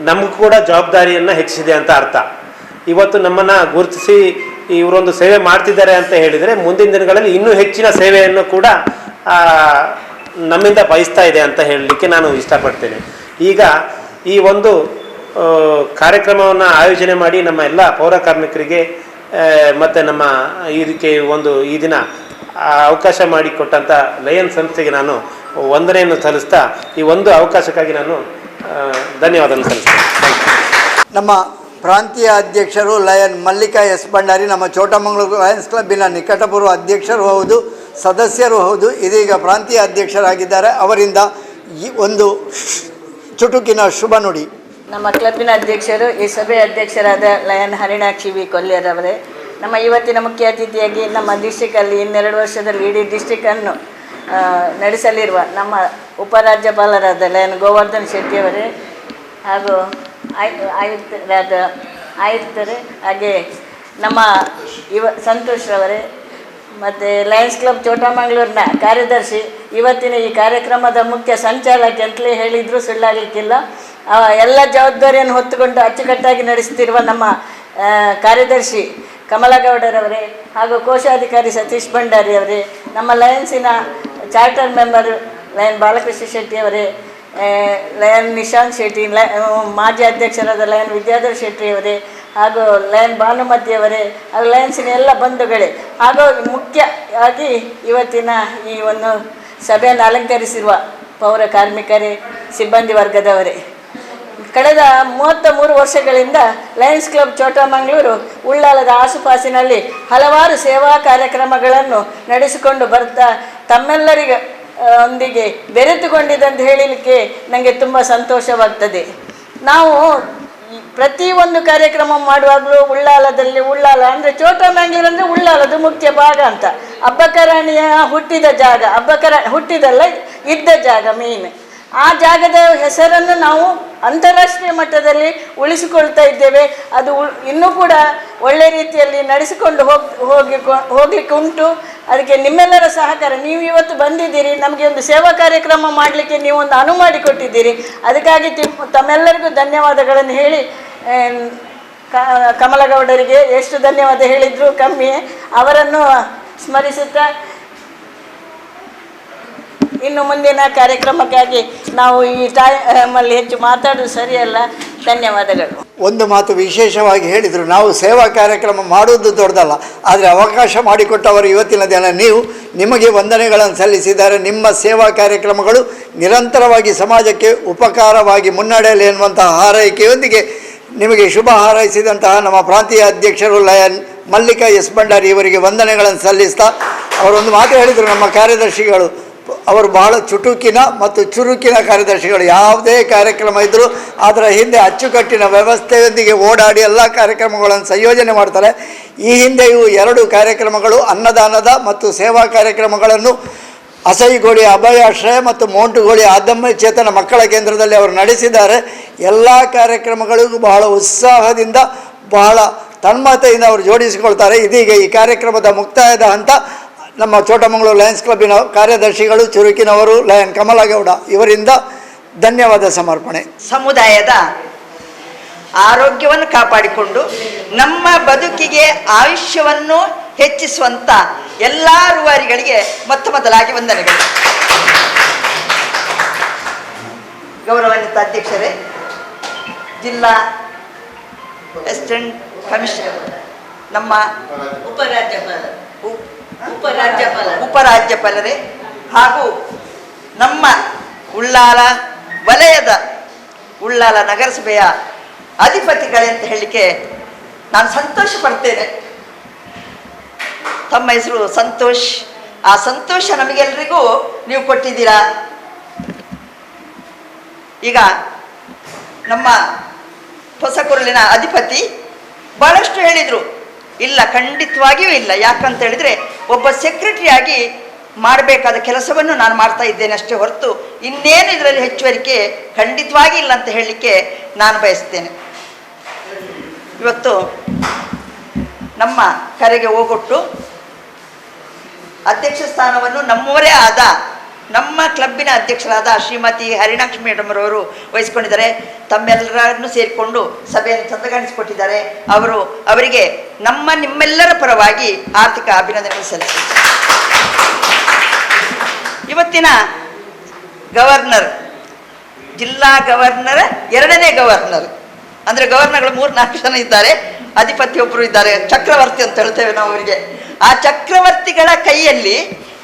ನಮಗೂ ಕೂಡ ಜವಾಬ್ದಾರಿಯನ್ನು ಹೆಚ್ಚಿಸಿದೆ ಅಂತ ಅರ್ಥ. ಇವತ್ತು ನಮ್ಮನ್ನು ಗುರುತಿಸಿ ಇವರೊಂದು ಸೇವೆ ಮಾಡ್ತಿದ್ದಾರೆ ಅಂತ ಹೇಳಿದರೆ ಮುಂದಿನ ದಿನಗಳಲ್ಲಿ ಇನ್ನೂ ಹೆಚ್ಚಿನ ಸೇವೆಯನ್ನು ಕೂಡ ನಮ್ಮಿಂದ ಬಯಸ್ತಾ ಇದೆ ಅಂತ ಹೇಳಲಿಕ್ಕೆ ನಾನು ಇಷ್ಟಪಡ್ತೇನೆ. ಈಗ ಈ ಕಾರ್ಯಕ್ರಮವನ್ನು ಆಯೋಜನೆ ಮಾಡಿ ನಮ್ಮ ಎಲ್ಲ ಪೌರ ಕಾರ್ಮಿಕರಿಗೆ ಮತ್ತು ನಮ್ಮ ಇದಕ್ಕೆ ಈ ದಿನ ಅವಕಾಶ ಮಾಡಿಕೊಟ್ಟಂಥ ಲಯನ್ ಸಂಸ್ಥೆಗೆ ನಾನು ವಂದನೆಯನ್ನು ಸಲ್ಲಿಸ್ತಾ ಈ ಅವಕಾಶಕ್ಕಾಗಿ ನಾನು ಧನ್ಯವಾದವನ್ನು ಸಲ್ಲಿಸ್ತೇನೆ. ನಮ್ಮ ಪ್ರಾಂತೀಯ ಅಧ್ಯಕ್ಷರು ಲಯನ್ ಮಲ್ಲಿಕಾ ಎಸ್ ಭಂಡಾರಿ, ನಮ್ಮ ಚೋಟಮಂಗಳೂರು ಲಯನ್ಸ್ ಕ್ಲಬ್ಬಿನ ನಿಕಟಪೂರ್ವ ಅಧ್ಯಕ್ಷರು ಹೌದು, ಸದಸ್ಯರು ಹೌದು, ಇದೀಗ ಪ್ರಾಂತೀಯ ಅಧ್ಯಕ್ಷರಾಗಿದ್ದಾರೆ. ಅವರಿಂದ ಈ ಚುಟುಕಿನ ಶುಭ ನುಡಿ. ನಮ್ಮ ಕ್ಲಬ್ಬಿನ ಅಧ್ಯಕ್ಷರು, ಈ ಸಭೆಯ ಅಧ್ಯಕ್ಷರಾದ ಲಯನ್ ಹರಿಣಾಕ್ಷಿ ವಿ ಕೊಲ್ಯರವರೇ, ನಮ್ಮ ಇವತ್ತಿನ ಮುಖ್ಯ ಅತಿಥಿಯಾಗಿ ನಮ್ಮ ಡಿಸ್ಟಿಕಲ್ಲಿ 2 ವರ್ಷದಲ್ಲಿ ಇಡೀ ಡಿಸ್ಟಿಕನ್ನು ನಡೆಸಲಿರುವ ನಮ್ಮ ಉಪರಾಜ್ಯಪಾಲರಾದ ಲಯನ್ ಗೋವರ್ಧನ್ ಶೆಟ್ಟಿಯವರೇ ಹಾಗೂ ಆಯುಕ್ತರೇ ಹಾಗೆ ನಮ್ಮ ಸಂತೋಷ್ ರವರೇ ಮತ್ತು ಲಯನ್ಸ್ ಕ್ಲಬ್ ಚೋಟಮಂಗ್ಳೂರಿನ ಕಾರ್ಯದರ್ಶಿ, ಇವತ್ತಿನ ಈ ಕಾರ್ಯಕ್ರಮದ ಮುಖ್ಯ ಸಂಚಾಲಕಿ ಅಂತಲೇ ಹೇಳಿದರೂ ಸುಳ್ಳಾಗಲಿಕ್ಕಿಲ್ಲ. ಎಲ್ಲ ಜವಾಬ್ದಾರಿಯನ್ನು ಹೊತ್ತುಕೊಂಡು ಅಚ್ಚುಕಟ್ಟಾಗಿ ನಡೆಸುತ್ತಿರುವ ನಮ್ಮ ಕಾರ್ಯದರ್ಶಿ ಕಮಲಗೌಡರವರೇ ಹಾಗೂ ಕೋಶಾಧಿಕಾರಿ ಸತೀಶ್ ಭಂಡಾರಿ ಅವರೇ, ನಮ್ಮ ಲಯನ್ಸಿನ ಚಾರ್ಟರ್ ಮೆಂಬರ್ ಲಯನ್ ಬಾಲಕೃಷ್ಣ ಶೆಟ್ಟಿಯವರೇ, ಲಯನ್ ನಿಶಾಂತ್ ಶೆಟ್ಟಿ, ಮಾಜಿ ಅಧ್ಯಕ್ಷರಾದ ಲಯನ್ ವಿದ್ಯಾಧರ್ ಶೆಟ್ಟಿಯವರೇ ಹಾಗೂ ಲಯನ್ ಭಾನುಮತಿಯವರೇ ಹಾಗೂ ಲಯನ್ಸಿನ ಎಲ್ಲ ಬಂಧುಗಳೇ ಹಾಗೂ ಮುಖ್ಯವಾಗಿ ಇವತ್ತಿನ ಈ ಒಂದು ಸಭೆಯನ್ನು ಅಲಂಕರಿಸಿರುವ ಪೌರ ಕಾರ್ಮಿಕರೇ, ಸಿಬ್ಬಂದಿ ವರ್ಗದವರೇ, ಕಳೆದ 33 ವರ್ಷಗಳಿಂದ ಲಯನ್ಸ್ ಕ್ಲಬ್ ಚೋಟಮಂಗ್ಳೂರು ಉಳ್ಳಾಲದ ಆಸುಪಾಸಿನಲ್ಲಿ ಹಲವಾರು ಸೇವಾ ಕಾರ್ಯಕ್ರಮಗಳನ್ನು ನಡೆಸಿಕೊಂಡು ಬರ್ತಾ ತಮ್ಮೆಲ್ಲರಿಗೆ ಒಂದಿಗೆ ಬೆರೆತುಕೊಂಡಿದ್ದಂತ ಹೇಳಲಿಕ್ಕೆ ನನಗೆ ತುಂಬ ಸಂತೋಷವಾಗ್ತದೆ. ನಾವು ಪ್ರತಿಯೊಂದು ಕಾರ್ಯಕ್ರಮ ಮಾಡುವಾಗಲೂ ಉಳ್ಳಾಲ ಅಂದರೆ ಚೋಟಮಂಗ್ಳೂರು ಅಂದರೆ ಉಳ್ಳಾಲದು ಮುಖ್ಯ ಭಾಗ ಅಂತ. ಅಬ್ಬಕರಾಣಿಯ ಹುಟ್ಟಿದ ಜಾಗ, ಹುಟ್ಟಿದಲ್ಲ ಇದ್ದ ಜಾಗ ಮೇನ್. ಆ ಜಾಗದ ಹೆಸರನ್ನು ನಾವು ಅಂತಾರಾಷ್ಟ್ರೀಯ ಮಟ್ಟದಲ್ಲಿ ಉಳಿಸಿಕೊಳ್ತಾ ಇದ್ದೇವೆ. ಅದು ಇನ್ನೂ ಕೂಡ ಒಳ್ಳೆ ರೀತಿಯಲ್ಲಿ ನಡೆಸಿಕೊಂಡು ಹೋಗಲಿಕ್ಕೆ ಉಂಟು. ಅದಕ್ಕೆ ನಿಮ್ಮೆಲ್ಲರ ಸಹಕಾರ. ನೀವು ಇವತ್ತು ಬಂದಿದ್ದೀರಿ, ನಮಗೆ ಒಂದು ಸೇವಾ ಕಾರ್ಯಕ್ರಮ ಮಾಡಲಿಕ್ಕೆ ನೀವು ಒಂದು ಅನುವು ಮಾಡಿಕೊಟ್ಟಿದ್ದೀರಿ. ಅದಕ್ಕಾಗಿ ತಮ್ಮೆಲ್ಲರಿಗೂ ಧನ್ಯವಾದಗಳನ್ನು ಹೇಳಿ, ಕಮಲಗೌಡರಿಗೆ ಎಷ್ಟು ಧನ್ಯವಾದ ಹೇಳಿದರೂ ಕಮ್ಮಿಯೇ. ಅವರನ್ನು ಸ್ಮರಿಸುತ್ತಾ ಇನ್ನು ಮುಂದಿನ ಕಾರ್ಯಕ್ರಮಕ್ಕಾಗಿ ನಾವು ಈ ಟೈಮಲ್ಲಿ ಹೆಚ್ಚು ಮಾತಾಡೋದು ಸರಿಯಲ್ಲ. ಧನ್ಯವಾದಗಳು. ಒಂದು ಮಾತು ವಿಶೇಷವಾಗಿ ಹೇಳಿದರು, ನಾವು ಸೇವಾ ಕಾರ್ಯಕ್ರಮ ಮಾಡುವುದು ದೊಡ್ಡದಲ್ಲ, ಆದರೆ ಅವಕಾಶ ಮಾಡಿಕೊಟ್ಟವರು ಇವತ್ತಿನ ದಿನ ನಿಮಗೆ ವಂದನೆಗಳನ್ನು ಸಲ್ಲಿಸಿದ್ದಾರೆ. ನಿಮ್ಮ ಸೇವಾ ಕಾರ್ಯಕ್ರಮಗಳು ನಿರಂತರವಾಗಿ ಸಮಾಜಕ್ಕೆ ಉಪಕಾರವಾಗಿ ಮುನ್ನಡೆಯಲಿ ಎನ್ನುವಂತಹ ಹಾರೈಕೆಯೊಂದಿಗೆ ನಿಮಗೆ ಶುಭ ಹಾರೈಸಿದಂತಹ ನಮ್ಮ ಪ್ರಾಂತೀಯ ಅಧ್ಯಕ್ಷರು ಲಯನ್ ಮಲ್ಲಿಕಾ ಎಸ್ ಭಂಡಾರಿ ಇವರಿಗೆ ವಂದನೆಗಳನ್ನು ಸಲ್ಲಿಸ್ತಾ ಅವರೊಂದು ಮಾತು ಹೇಳಿದರು. ನಮ್ಮ ಕಾರ್ಯದರ್ಶಿಗಳು ಅವರು ಬಹಳ ಚುರುಕಿನ ಕಾರ್ಯದರ್ಶಿಗಳು. ಯಾವುದೇ ಕಾರ್ಯಕ್ರಮ ಇದ್ದರೂ ಅದರ ಹಿಂದೆ ಅಚ್ಚುಕಟ್ಟಿನ ವ್ಯವಸ್ಥೆಯೊಂದಿಗೆ ಓಡಾಡಿ ಎಲ್ಲ ಕಾರ್ಯಕ್ರಮಗಳನ್ನು ಸಂಯೋಜನೆ ಮಾಡ್ತಾರೆ. ಈ ಹಿಂದೆಯೂ 2 ಕಾರ್ಯಕ್ರಮಗಳು ಅನ್ನದಾನದ ಮತ್ತು ಸೇವಾ ಕಾರ್ಯಕ್ರಮಗಳನ್ನು ಅಸೈಗೋಳಿ ಅಭಯಾಶ್ರಯ ಮತ್ತು ಮೋಂಟುಗೋಳಿ ಅದಮ್ಯ ಚೇತನ ಮಕ್ಕಳ ಕೇಂದ್ರದಲ್ಲಿ ಅವರು ನಡೆಸಿದ್ದಾರೆ. ಎಲ್ಲ ಕಾರ್ಯಕ್ರಮಗಳಿಗೂ ಬಹಳ ಉತ್ಸಾಹದಿಂದ ಬಹಳ ತನ್ಮಯತೆಯಿಂದ ಅವರು ಜೋಡಿಸಿಕೊಳ್ತಾರೆ. ಇದೀಗ ಈ ಕಾರ್ಯಕ್ರಮದ ಮುಕ್ತಾಯದ ಹಂತ. ನಮ್ಮ ಚೋಟಮಂಗ್ಳೂರು ಲಯನ್ಸ್ ಕ್ಲಬ್ಬಿನ ಕಾರ್ಯದರ್ಶಿಗಳು ಚುರುಕಿನವರು ಲಯನ್ ಕಮಲಗೌಡ ಇವರಿಂದ ಧನ್ಯವಾದ ಸಮರ್ಪಣೆ. ಸಮುದಾಯದ ಆರೋಗ್ಯವನ್ನು ಕಾಪಾಡಿಕೊಂಡು ನಮ್ಮ ಬದುಕಿಗೆ ಆಯುಷ್ಯವನ್ನು ಹೆಚ್ಚಿಸುವಂಥ ಎಲ್ಲ ರೂವಾರಿಗಳಿಗೆ ಮೊದಲಾಗಿ ವಂದನೆಗಳು. ಗೌರವಾನ್ವಿತ ಅಧ್ಯಕ್ಷರೇ, ಜಿಲ್ಲಾ ಅಸಿಸ್ಟೆಂಟ್ ಕಮಿಷನರ್, ನಮ್ಮ ಉಪರಾಜ್ಯಪಾಲರೇ ಹಾಗೂ ನಮ್ಮ ಉಳ್ಳಾಲ ವಲಯದ ಉಳ್ಳಾಲ ನಗರಸಭೆಯ ಅಧಿಪತಿಗಳೇ ಅಂತ ಹೇಳಲಿಕ್ಕೆ ನಾನು ಸಂತೋಷ ಪಡ್ತೇನೆ. ತಮ್ಮ ಹೆಸರು ಸಂತೋಷ್. ಆ ಸಂತೋಷ ನಮಗೆಲ್ಲರಿಗೂ ನೀವು ಕೊಟ್ಟಿದ್ದೀರಾ. ಈಗ ನಮ್ಮ ಹೊಸಕುರುಳಿನ ಅಧಿಪತಿ ಬಹಳಷ್ಟು ಹೇಳಿದರು. ಇಲ್ಲ, ಖಂಡಿತವಾಗಿಯೂ ಇಲ್ಲ. ಯಾಕಂತ ಹೇಳಿದರೆ ಒಬ್ಬ ಸೆಕ್ರೆಟರಿಯಾಗಿ ಮಾಡಬೇಕಾದ ಕೆಲಸವನ್ನು ನಾನು ಮಾಡ್ತಾ ಇದ್ದೇನೆ ಅಷ್ಟೇ ಹೊರತು ಇನ್ನೇನು ಇದರಲ್ಲಿ ಹೆಚ್ಚುವರಿಕೆ ಖಂಡಿತವಾಗಿ ಇಲ್ಲ ಅಂತ ಹೇಳಲಿಕ್ಕೆ ನಾನು ಬಯಸ್ತೇನೆ. ಇವತ್ತು ನಮ್ಮ ಕರೆಗೆ ಹೋಗೊಟ್ಟು ಅಧ್ಯಕ್ಷ ಸ್ಥಾನವನ್ನು ನಮ್ಮವರೇ ಆದ ನಮ್ಮ ಕ್ಲಬ್ಬಿನ ಅಧ್ಯಕ್ಷರಾದ ಶ್ರೀಮತಿ ಹರಿಣಾಕ್ಷಿ ಮೇಡಮ್ರವರು ವಹಿಸಿಕೊಂಡಿದ್ದಾರೆ. ತಮ್ಮೆಲ್ಲರನ್ನು ಸೇರಿಕೊಂಡು ಸಭೆಯನ್ನು ಚಂದಗಾಣಿಸಿಕೊಟ್ಟಿದ್ದಾರೆ. ಅವರಿಗೆ ನಿಮ್ಮೆಲ್ಲರ ಪರವಾಗಿ ಆರ್ಥಿಕ ಅಭಿನಂದನೆ ಸಲ್ಲಿಸಿದ್ದಾರೆ. ಇವತ್ತಿನ ಗವರ್ನರ್, ಜಿಲ್ಲಾ ಗವರ್ನರ್, 2ನೇ ಗವರ್ನರ್ ಅಂದರೆ ಗವರ್ನರ್ಗಳು 3-4 ಜನ ಇದ್ದಾರೆ, ಅಧಿಪತಿ ಒಬ್ಬರು ಇದ್ದಾರೆ, ಚಕ್ರವರ್ತಿ ಅಂತ ಹೇಳ್ತೇವೆ ನಾವು ಅವರಿಗೆ. ಆ ಚಕ್ರವರ್ತಿಗಳ ಕೈಯಲ್ಲಿ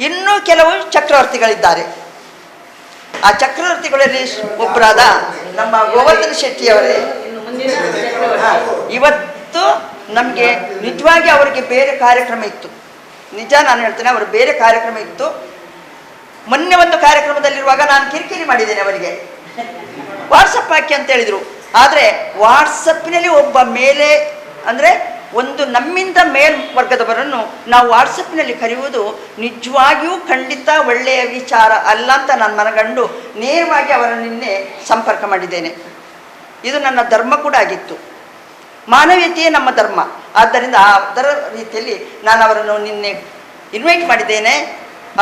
ಇನ್ನೂ ಕೆಲವು ಚಕ್ರವರ್ತಿಗಳಿದ್ದಾರೆ. ಆ ಚಕ್ರವರ್ತಿಗಳಲ್ಲಿ ಒಬ್ಬರಾದ ನಮ್ಮ ಗೋವರ್ಧನ್ ಶೆಟ್ಟಿಯವರೇ ಇವತ್ತು ನಮಗೆ ನಿಜವಾಗಿ ಅವರಿಗೆ ಬೇರೆ ಕಾರ್ಯಕ್ರಮ ಇತ್ತು. ನಿಜ ನಾನು ಹೇಳ್ತೇನೆ, ಅವರು ಬೇರೆ ಕಾರ್ಯಕ್ರಮ ಇತ್ತು. ಮೊನ್ನೆ ಒಂದು ಕಾರ್ಯಕ್ರಮದಲ್ಲಿರುವಾಗ ನಾನು ಕಿರಿಕಿರಿ ಮಾಡಿದ್ದೇನೆ ಅವರಿಗೆ, ವಾಟ್ಸಪ್ ಹಾಕಿ ಅಂತ ಹೇಳಿದರು. ಆದರೆ ವಾಟ್ಸಪ್ಪಿನಲ್ಲಿ ಒಬ್ಬ ಮೇಲೆ ಅಂದರೆ ಒಂದು ನಮ್ಮಿಂದ ಮೇಲ್ವರ್ಗದವರನ್ನು ನಾವು ವಾಟ್ಸಪ್ನಲ್ಲಿ ಕರೆಯುವುದು ನಿಜವಾಗಿಯೂ ಖಂಡಿತ ಒಳ್ಳೆಯ ವಿಚಾರ ಅಲ್ಲ ಅಂತ ನಾನು ಮನಗಂಡು ನೇರವಾಗಿ ಅವರನ್ನು ನಿನ್ನೆ ಸಂಪರ್ಕ ಮಾಡಿದ್ದೇನೆ. ಇದು ನನ್ನ ಧರ್ಮ ಕೂಡ ಆಗಿತ್ತು. ಮಾನವೀಯತೆಯೇ ನಮ್ಮ ಧರ್ಮ. ಆದ್ದರಿಂದ ಅದರ ರೀತಿಯಲ್ಲಿ ನಾನು ಅವರನ್ನು ನಿನ್ನೆ ಇನ್ವೈಟ್ ಮಾಡಿದ್ದೇನೆ.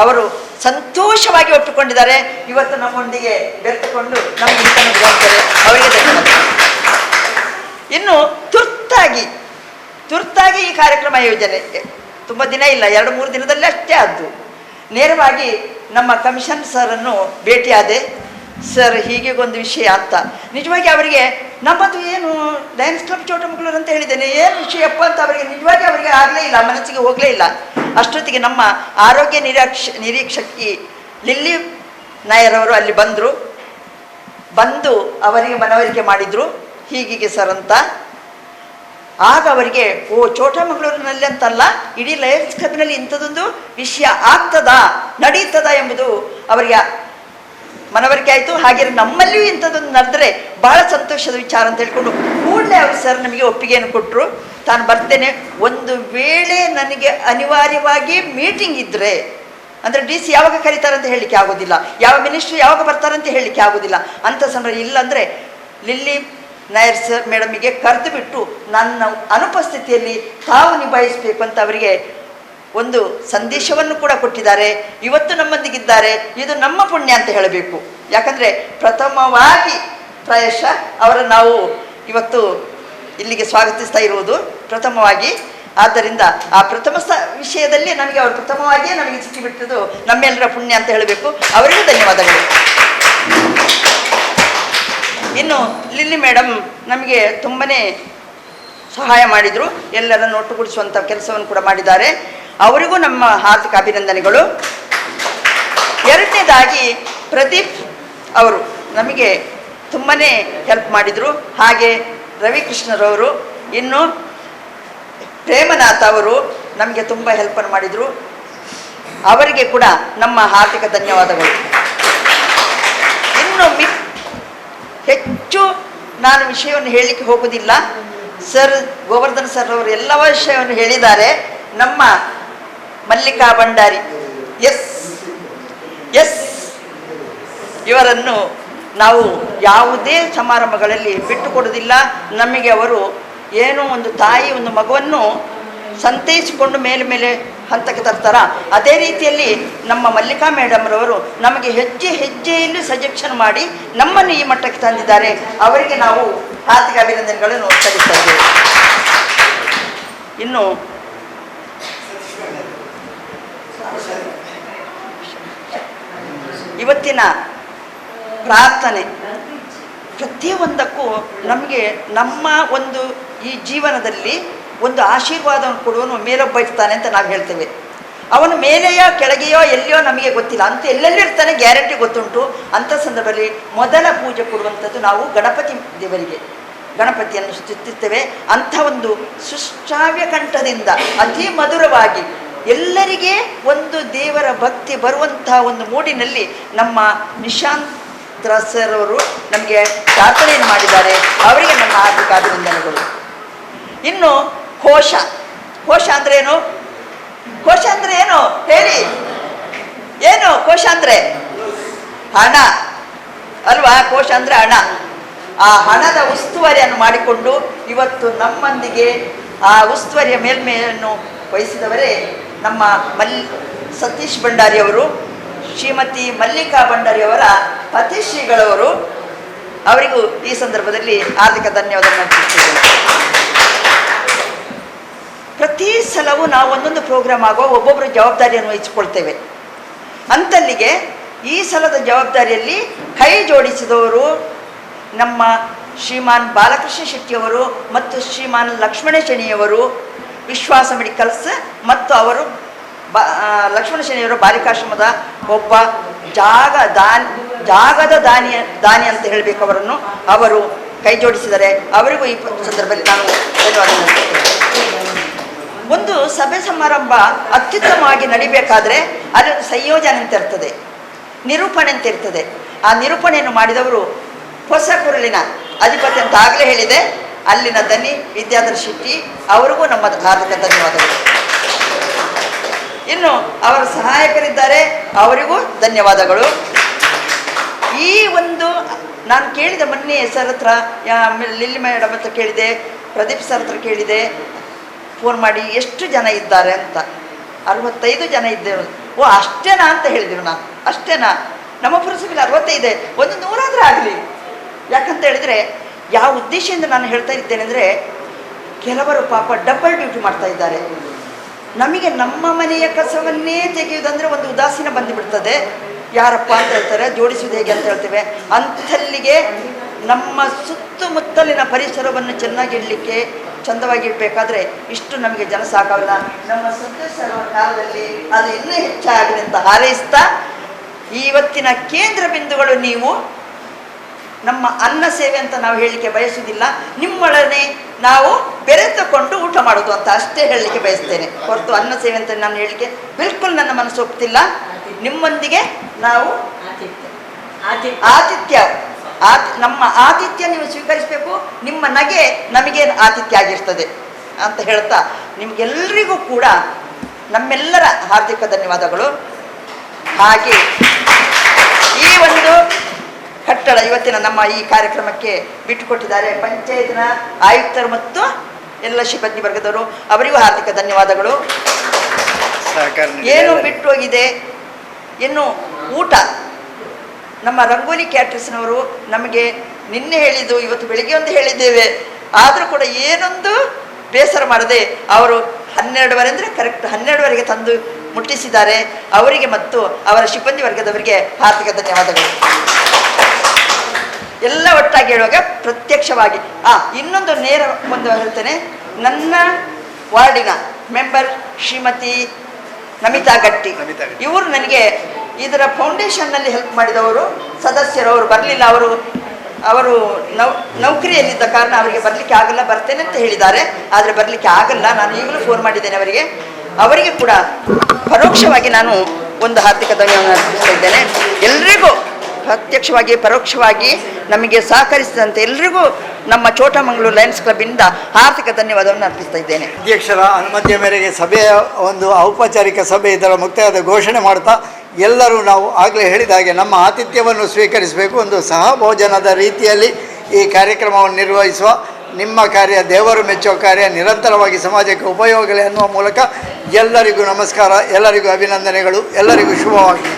ಅವರು ಸಂತೋಷವಾಗಿ ಒಪ್ಪಿಕೊಂಡಿದ್ದಾರೆ. ಇವತ್ತು ನಮ್ಮೊಂದಿಗೆ ಬೆರೆತುಕೊಂಡು ನಮಗೆ ಇದ್ದಾರೆ. ಅವರಿಗೆ ಧನ್ಯವಾದ. ಇನ್ನು ತುರ್ತಾಗಿ ಈ ಕಾರ್ಯಕ್ರಮ ಆಯೋಜನೆ ತುಂಬ ದಿನ ಇಲ್ಲ, 2-3 ದಿನದಲ್ಲೇ ಅಷ್ಟೇ ಆದ್ದು. ನೇರವಾಗಿ ನಮ್ಮ ಕಮಿಷನ್ ಸರನ್ನು ಭೇಟಿಯಾದೆ. ಸರ್ ಹೀಗೆ ಒಂದು ವಿಷಯ ಅಂತ. ನಿಜವಾಗಿ ಅವರಿಗೆ ನಮ್ಮದು ಏನು ಲಯನ್ಸ್ ಕ್ಲಬ್ ಚೋಟಮಗಳೂರು ಅಂತ ಹೇಳಿದ್ದೇನೆ, ಏನು ವಿಷಯಪ್ಪ ಅಂತ ಅವರಿಗೆ ಆಗಲೇ ಇಲ್ಲ, ಮನಸ್ಸಿಗೆ ಹೋಗಲೇ ಇಲ್ಲ. ಅಷ್ಟೊತ್ತಿಗೆ ನಮ್ಮ ಆರೋಗ್ಯ ನಿರೀಕ್ಷಕಿ ಲಿಲ್ಲಿ ನಾಯರ್ ಅವರು ಅಲ್ಲಿ ಬಂದು ಅವರಿಗೆ ಮನವರಿಕೆ ಮಾಡಿದರು, ಹೀಗೆ ಸರ್ ಅಂತ. ಆಗ ಅವರಿಗೆ ಚೋಟಮಗಳೂರಿನಲ್ಲಿ ಅಂತಲ್ಲ, ಇಡೀ ಲಯನ್ಸ್ ಕ್ಲಬ್ನಲ್ಲಿ ಇಂಥದ್ದೊಂದು ವಿಷಯ ನಡೀತದ ಎಂಬುದು ಅವರಿಗೆ ಮನವರಿಕೆ ಆಯಿತು. ಹಾಗೆ ನಮ್ಮಲ್ಲಿಯೂ ಇಂಥದ್ದೊಂದು ನಡೆದರೆ ಬಹಳ ಸಂತೋಷದ ವಿಚಾರ ಅಂತ ಹೇಳ್ಕೊಂಡು ಕೂಡಲೇ ಅವರು ಸರ್ ನಮಗೆ ಒಪ್ಪಿಗೆಯನ್ನು ಕೊಟ್ಟರು. ತಾನು ಬರ್ತೇನೆ, ಒಂದು ವೇಳೆ ನನಗೆ ಅನಿವಾರ್ಯವಾಗಿ ಮೀಟಿಂಗ್ ಇದ್ದರೆ, ಅಂದರೆ DC ಯಾವಾಗ ಕರೀತಾರೆ ಅಂತ ಹೇಳಲಿಕ್ಕೆ ಆಗೋದಿಲ್ಲ, ಯಾವ ಮಿನಿಸ್ಟ್ರಿ ಯಾವಾಗ ಬರ್ತಾರಂತ ಹೇಳಲಿಕ್ಕೆ ಆಗೋದಿಲ್ಲ, ಅಂಥ ಸಂದರ್ಭ ಇಲ್ಲಾಂದರೆ ಲಿಲ್ಲಿ ನಾಯರ್ ಸರ್ ಮೇಡಮಿಗೆ ಕರೆದು ಬಿಟ್ಟು ನನ್ನ ಅನುಪಸ್ಥಿತಿಯಲ್ಲಿ ತಾವು ನಿಭಾಯಿಸಬೇಕು ಅಂತ ಅವರಿಗೆ ಒಂದು ಸಂದೇಶವನ್ನು ಕೂಡ ಕೊಟ್ಟಿದ್ದಾರೆ. ಇವತ್ತು ನಮ್ಮೊಂದಿಗಿದ್ದಾರೆ. ಇದು ನಮ್ಮ ಪುಣ್ಯ ಅಂತ ಹೇಳಬೇಕು. ಯಾಕಂದರೆ ಪ್ರಥಮವಾಗಿ ಪ್ರಾಯಶಃ ಅವರನ್ನು ನಾವು ಇವತ್ತು ಇಲ್ಲಿಗೆ ಸ್ವಾಗತಿಸ್ತಾ ಇರುವುದು ಪ್ರಥಮವಾಗಿ. ಆದ್ದರಿಂದ ಆ ಪ್ರಥಮ ವಿಷಯದಲ್ಲಿ ನಮಗೆ ಅವರು ಪ್ರಥಮವಾಗಿಯೇ ನಮಗೆ ಸಿಕ್ಕಿಬಿಟ್ಟದು ನಮ್ಮೆಲ್ಲರ ಪುಣ್ಯ ಅಂತ ಹೇಳಬೇಕು. ಅವರಿಗೂ ಧನ್ಯವಾದಗಳು. ಇನ್ನು ಲಿಲ್ಲಿ ಮೇಡಮ್ ನಮಗೆ ತುಂಬನೇ ಸಹಾಯ ಮಾಡಿದರು. ಎಲ್ಲರನ್ನು ಒಟ್ಟುಗೂಡಿಸುವಂಥ ಕೆಲಸವನ್ನು ಕೂಡ ಮಾಡಿದ್ದಾರೆ. ಅವರಿಗೂ ನಮ್ಮ ಹಾರ್ದಿಕ ಅಭಿನಂದನೆಗಳು. ಎರಡನೇದಾಗಿ ಪ್ರದೀಪ್ ಅವರು ನಮಗೆ ತುಂಬನೇ ಹೆಲ್ಪ್ ಮಾಡಿದರು. ಹಾಗೆ ರವಿಕೃಷ್ಣರವರು, ಇನ್ನು ಪ್ರೇಮನಾಥ್ ಅವರು ನಮಗೆ ತುಂಬ ಹೆಲ್ಪನ್ನು ಮಾಡಿದರು. ಅವರಿಗೆ ಕೂಡ ನಮ್ಮ ಹಾರ್ದಿಕ ಧನ್ಯವಾದಗಳು. ಇನ್ನು ಹೆಚ್ಚು ನಾನು ವಿಷಯವನ್ನು ಹೇಳಲಿಕ್ಕೆ ಹೋಗುವುದಿಲ್ಲ. ಸರ್ ಗೋವರ್ಧನ್ ಸರ್ ಅವರು ಎಲ್ಲ ವಿಷಯವನ್ನು ಹೇಳಿದ್ದಾರೆ. ನಮ್ಮ ಮಲ್ಲಿಕಾ ಭಂಡಾರಿ ಎಸ್ ಇವರನ್ನು ನಾವು ಯಾವುದೇ ಸಮಾರಂಭಗಳಲ್ಲಿ ಬಿಟ್ಟುಕೊಡುವುದಿಲ್ಲ. ನಮಗೆ ಅವರು ಏನೋ ಒಂದು ತಾಯಿ ಒಂದು ಮಗುವನ್ನು ಸಂತೈಸಿಕೊಂಡು ಮೇಲೆ ಹಂತಕ್ಕೆ ತರ್ತಾರ, ಅದೇ ರೀತಿಯಲ್ಲಿ ನಮ್ಮ ಮಲ್ಲಿಕಾ ಮೇಡಮ್ರವರು ನಮಗೆ ಹೆಜ್ಜೆಯಲ್ಲಿ ಸಜೆಕ್ಷನ್ ಮಾಡಿ ನಮ್ಮನ್ನು ಈ ಮಟ್ಟಕ್ಕೆ ತಂದಿದ್ದಾರೆ. ಅವರಿಗೆ ನಾವು ಹಾರ್ದಿಕ ಅಭಿನಂದನೆಗಳನ್ನು ಸಲ್ಲಿಸ್ತಾ ಇದ್ದೇವೆ. ಇನ್ನು ಇವತ್ತಿನ ಪ್ರಾರ್ಥನೆ ಪ್ರತಿಯೊಂದಕ್ಕೂ ನಮಗೆ ನಮ್ಮ ಒಂದು ಈ ಜೀವನದಲ್ಲಿ ಒಂದು ಆಶೀರ್ವಾದವನ್ನು ಕೊಡುವನು ಮೇಲೊಬ್ಬ ಇರ್ತಾನೆ ಅಂತ ನಾವು ಹೇಳ್ತೇವೆ. ಅವನು ಮೇಲೆಯೋ ಕೆಳಗೆಯೋ ಎಲ್ಲಿಯೋ ನಮಗೆ ಗೊತ್ತಿಲ್ಲ, ಅಂತ ಎಲ್ಲೆಲ್ಲಿರ್ತಾನೆ ಗ್ಯಾರಂಟಿ ಗೊತ್ತುಂಟು. ಅಂಥ ಸಂದರ್ಭದಲ್ಲಿ ಮೊದಲ ಪೂಜೆ ಕೊಡುವಂಥದ್ದು ನಾವು ಗಣಪತಿ ದೇವರಿಗೆ, ಗಣಪತಿಯನ್ನು ಸ್ತುತಿಸ್ತೇವೆ. ಅಂಥ ಒಂದು ಸುಶ್ರಾವ್ಯ ಕಂಠದಿಂದ ಅತಿ ಮಧುರವಾಗಿ ಎಲ್ಲರಿಗೆ ಒಂದು ದೇವರ ಭಕ್ತಿ ಬರುವಂಥ ಒಂದು ಮೂಡಿನಲ್ಲಿ ನಮ್ಮ ನಿಶಾಂತ್ ಸರ್ ಅವರು ನಮಗೆ ಪ್ರಾರ್ಥನೆಯನ್ನು ಮಾಡಿದ್ದಾರೆ. ಅವರಿಗೆ ನಮ್ಮ ಹಾರ್ದಿಕ ಅಭಿನಂದನೆಗಳು. ಇನ್ನು ಕೋಶ ಅಂದರೆ ಏನು? ಕೋಶ ಅಂದರೆ ಏನು ಹೇಳಿ? ಏನು ಕೋಶ ಅಂದರೆ? ಹಣ ಅಲ್ವಾ? ಕೋಶ ಅಂದರೆ ಹಣ. ಆ ಹಣದ ಉಸ್ತುವಾರಿಯನ್ನು ಮಾಡಿಕೊಂಡು ಇವತ್ತು ನಮ್ಮೊಂದಿಗೆ ಆ ಉಸ್ತುವಾರಿಯ ಮೇಲ್ಮೆಯನ್ನು ವಹಿಸಿದವರೇ ನಮ್ಮ ಸತೀಶ್ ಭಂಡಾರಿಯವರು, ಶ್ರೀಮತಿ ಮಲ್ಲಿಕಾ ಭಂಡಾರಿಯವರ ಪತಿಶ್ರೀಗಳವರು. ಅವರಿಗೂ ಈ ಸಂದರ್ಭದಲ್ಲಿ ಹಾರ್ದಿಕ ಧನ್ಯವಾದವನ್ನು ಅರ್ಪಿಸುತ್ತೇವೆ. ಪ್ರತಿ ಸಲವೂ ನಾವು ಒಂದೊಂದು ಪ್ರೋಗ್ರಾಮ್ ಆಗುವ ಒಬ್ಬೊಬ್ಬರು ಜವಾಬ್ದಾರಿಯನ್ನು ವಹಿಸಿಕೊಳ್ತೇವೆ. ಅಂತಲ್ಲಿಗೆ ಈ ಸಲದ ಜವಾಬ್ದಾರಿಯಲ್ಲಿ ಕೈ ಜೋಡಿಸಿದವರು ನಮ್ಮ ಶ್ರೀಮಾನ್ ಬಾಲಕೃಷ್ಣ ಶೆಟ್ಟಿಯವರು ಮತ್ತು ಶ್ರೀಮಾನ್ ಲಕ್ಷ್ಮಣ ಶೆಣಿಯವರು, ವಿಶ್ವಾಸ ಮೆಡಿಕಲ್ಸ್, ಮತ್ತು ಅವರು ಲಕ್ಷ್ಮಣ ಶೆಣಿಯವರು ಬಾಲಿಕಾಶ್ರಮದ ಒಬ್ಬ ಜಾಗದ ದಾನಿ ಅಂತ ಹೇಳಬೇಕು ಅವರನ್ನು. ಅವರು ಕೈ ಜೋಡಿಸಿದರೆ ಅವರಿಗೂ ಈ ಸಂದರ್ಭದಲ್ಲಿ ನಾನು ಧನ್ಯವಾದ ಹೇಳ್ತೇನೆ. ಒಂದು ಸಭೆ ಸಮಾರಂಭ ಅತ್ಯುತ್ತಮವಾಗಿ ನಡಿಬೇಕಾದ್ರೆ ಅದೊಂದು ಸಂಯೋಜನೆ ಅಂತ ಇರ್ತದೆ, ನಿರೂಪಣೆ ಅಂತ ಇರ್ತದೆ. ಆ ನಿರೂಪಣೆಯನ್ನು ಮಾಡಿದವರು ಹೊಸ ಕುರುಳಿನ ಅಧಿಪತಿ ಅಂತ ಆಗಲೇ ಹೇಳಿದೆ, ಅಲ್ಲಿನ ದನಿ ವಿದ್ಯಾಧರ್ ಶೆಟ್ಟಿ ಅವರಿಗೂ ನಮ್ಮ ಹಾರ್ದಿಕ ಧನ್ಯವಾದಗಳು. ಇನ್ನು ಅವರ ಸಹಾಯಕರಿದ್ದಾರೆ, ಅವರಿಗೂ ಧನ್ಯವಾದಗಳು. ಈ ಒಂದು ನಾನು ಕೇಳಿದ ಮೊನ್ನೆ ಸರ್ ಹತ್ರ, ಲಿಲ್ಲಿ ಮೇಡಮ್ ಹತ್ರ ಕೇಳಿದೆ, ಪ್ರದೀಪ್ ಸರ್ ಹತ್ರ ಕೇಳಿದೆ ಫೋನ್ ಮಾಡಿ ಎಷ್ಟು ಜನ ಇದ್ದಾರೆ ಅಂತ. 65 ಜನ ಇದ್ದೇವೆ. ಓ ಅಷ್ಟೇನಾ ಅಂತ ಹೇಳಿದ್ರು. ನಾನು ಅಷ್ಟೇನಾ, ನಮ್ಮ ಪುರಸಭೆಯಲ್ಲಿ 65, ಒಂದು 100 ಆಗಲಿ. ಯಾಕಂತ ಹೇಳಿದರೆ ಯಾವ ಉದ್ದೇಶದಿಂದ ನಾನು ಹೇಳ್ತಾ ಇದ್ದೇನೆ ಅಂದರೆ, ಕೆಲವರು ಪಾಪ ಡಬಲ್ ಡ್ಯೂಟಿ ಮಾಡ್ತಾ ಇದ್ದಾರೆ. ನಮಗೆ ನಮ್ಮ ಮನೆಯ ಕಸವನ್ನೇ ತೆಗೆಯುವುದಂದರೆ ಒಂದು ಉದಾಸೀನ ಬಂದುಬಿಡ್ತದೆ. ಯಾರಪ್ಪ ಅಂತ ಹೇಳ್ತಾರೆ, ಜೋಡಿಸುವುದು ಹೇಗೆ ಅಂತ ಹೇಳ್ತೇವೆ. ಅಂಥಲ್ಲಿಗೆ ನಮ್ಮ ಸುತ್ತಮುತ್ತಲಿನ ಪರಿಸರವನ್ನು ಚೆನ್ನಾಗಿಡಲಿಕ್ಕೆ, ಚಂದವಾಗಿಡಬೇಕಾದ್ರೆ ಇಷ್ಟು ನಮಗೆ ಜನ ಸಾಕಾಗಲ್ಲ. ನಮ್ಮ ಸದಸ್ಯರ ಕಾಲದಲ್ಲಿ ಅದು ಇನ್ನೂ ಹೆಚ್ಚಾಗಲಿ ಅಂತ ಹಾರೈಸ್ತಾ, ಇವತ್ತಿನ ಕೇಂದ್ರ ಬಿಂದುಗಳು ನೀವು. ನಮ್ಮ ಅನ್ನ ಸೇವೆ ಅಂತ ನಾವು ಹೇಳಲಿಕ್ಕೆ ಬಯಸುವುದಿಲ್ಲ, ನಿಮ್ಮೊಡನೆ ನಾವು ಬೆರೆತುಕೊಂಡು ಊಟ ಮಾಡೋದು ಅಂತ ಅಷ್ಟೇ ಹೇಳಲಿಕ್ಕೆ ಬಯಸ್ತೇನೆ ಹೊರತು ಅನ್ನ ಸೇವೆ ಅಂತ ನಾನು ಹೇಳಲಿಕ್ಕೆ ಬಿಲ್ಕುಲ್ ನನ್ನ ಮನಸ್ಸು ಒಪ್ತಿಲ್ಲ. ನಿಮ್ಮೊಂದಿಗೆ ನಾವು ಆತಿಥ್ಯ ನಮ್ಮ ಆತಿಥ್ಯ ನೀವು ಸ್ವೀಕರಿಸಬೇಕು. ನಿಮ್ಮ ನಗೆ ನಮಗೆ ಆತಿಥ್ಯ ಆಗಿರ್ತದೆ ಅಂತ ಹೇಳ್ತಾ, ನಿಮಗೆಲ್ಲರಿಗೂ ಕೂಡ ನಮ್ಮೆಲ್ಲರ ಹಾರ್ದಿಕ ಧನ್ಯವಾದಗಳು. ಹಾಗೆ ಈ ಒಂದು ಕಟ್ಟಡ ಇವತ್ತಿನ ನಮ್ಮ ಈ ಕಾರ್ಯಕ್ರಮಕ್ಕೆ ಬಿಟ್ಟುಕೊಟ್ಟಿದ್ದಾರೆ ಪಂಚಾಯತ್ನ ಆಯುಕ್ತರು ಮತ್ತು ಎಲ್ಲ ಸಿಬ್ಬಂದಿ ವರ್ಗದವರು, ಅವರಿಗೂ ಹಾರ್ದಿಕ ಧನ್ಯವಾದಗಳು. ಏನು ಬಿಟ್ಟು ಹೋಗಿದೆ, ಇನ್ನು ಊಟ. ನಮ್ಮ ರಂಗೋಲಿ ಕ್ಯಾಟ್ರಸ್ನವರು ನಮಗೆ ನಿನ್ನೆ ಹೇಳಿದ್ದು, ಇವತ್ತು ಬೆಳಿಗ್ಗೆ ಒಂದು ಹೇಳಿದ್ದೇವೆ, ಆದರೂ ಕೂಡ ಏನೊಂದು ಬೇಸರ ಮಾಡದೆ ಅವರು 12 ಅಂದರೆ ಕರೆಕ್ಟ್ 12 ತಂದು ಮುಟ್ಟಿಸಿದ್ದಾರೆ. ಅವರಿಗೆ ಮತ್ತು ಅವರ ಸಿಬ್ಬಂದಿ ವರ್ಗದವರಿಗೆ ಹಾರ್ದಿಕ ಧನ್ಯವಾದಗಳು. ಎಲ್ಲ ಒಟ್ಟಾಗಿ ಹೇಳುವಾಗ ಪ್ರತ್ಯಕ್ಷವಾಗಿ ಇನ್ನೊಂದು ನೇರ ಒಂದು ಹೇಳ್ತೇನೆ. ನನ್ನ ವಾರ್ಡಿನ ಮೆಂಬರ್ ಶ್ರೀಮತಿ ನಮಿತಾ ಗಟ್ಟಿ, ಇವರು ನನಗೆ ಇದರ ಫೌಂಡೇಶನ್ನಲ್ಲಿ ಹೆಲ್ಪ್ ಮಾಡಿದವರು ಸದಸ್ಯರು. ಅವರು ಬರಲಿಲ್ಲ, ಅವರು ನೌಕರಿಯಲ್ಲಿದ್ದ ಕಾರಣ ಅವರಿಗೆ ಬರಲಿಕ್ಕೆ ಆಗಲ್ಲ, ಬರ್ತೇನೆ ಅಂತ ಹೇಳಿದ್ದಾರೆ. ಆದರೆ ಬರಲಿಕ್ಕೆ ಆಗಲ್ಲ. ನಾನು ಈಗಲೂ ಫೋನ್ ಮಾಡಿದ್ದೇನೆ ಅವರಿಗೆ ಕೂಡ ಪರೋಕ್ಷವಾಗಿ ನಾನು ಒಂದು ಹಾರ್ದಿಕ ಧನ್ಯವಾದ ಅರ್ಪಿಸ್ತಾ ಇದ್ದೇನೆ. ಎಲ್ರಿಗೂ ಪ್ರತ್ಯಕ್ಷವಾಗಿ ಪರೋಕ್ಷವಾಗಿ ನಮಗೆ ಸಹಕರಿಸಿದಂತೆ ಎಲ್ರಿಗೂ ನಮ್ಮ ಚೋಟಮಂಗಳೂರು ಲಯನ್ಸ್ ಕ್ಲಬ್ಬಿಂದ ಹಾರ್ದಿಕ ಧನ್ಯವಾದವನ್ನು ಅರ್ಪಿಸ್ತಾ ಇದ್ದೇನೆ. ಅಧ್ಯಕ್ಷರ ಅನುಮತಿಯ ಮೇರೆಗೆ ಸಭೆಯ ಒಂದು ಔಪಚಾರಿಕ ಸಭೆ ಇದರ ಮುಕ್ತಾಯದ ಘೋಷಣೆ ಮಾಡ್ತಾ, ಎಲ್ಲರೂ ನಾವು ಆಗಲೇ ಹೇಳಿದ ಹಾಗೆ ನಮ್ಮ ಆತಿಥ್ಯವನ್ನು ಸ್ವೀಕರಿಸಬೇಕು. ಒಂದು ಸಹಭೋಜನದ ರೀತಿಯಲ್ಲಿ ಈ ಕಾರ್ಯಕ್ರಮವನ್ನು ನಿರ್ವಹಿಸುವ ನಿಮ್ಮ ಕಾರ್ಯ ದೇವರು ಮೆಚ್ಚುವ ಕಾರ್ಯ, ನಿರಂತರವಾಗಿ ಸಮಾಜಕ್ಕೆ ಉಪಯೋಗಗಳೇ ಅನ್ನುವ ಮೂಲಕ ಎಲ್ಲರಿಗೂ ನಮಸ್ಕಾರ, ಎಲ್ಲರಿಗೂ ಅಭಿನಂದನೆಗಳು, ಎಲ್ಲರಿಗೂ ಶುಭವಾಗಲಿ.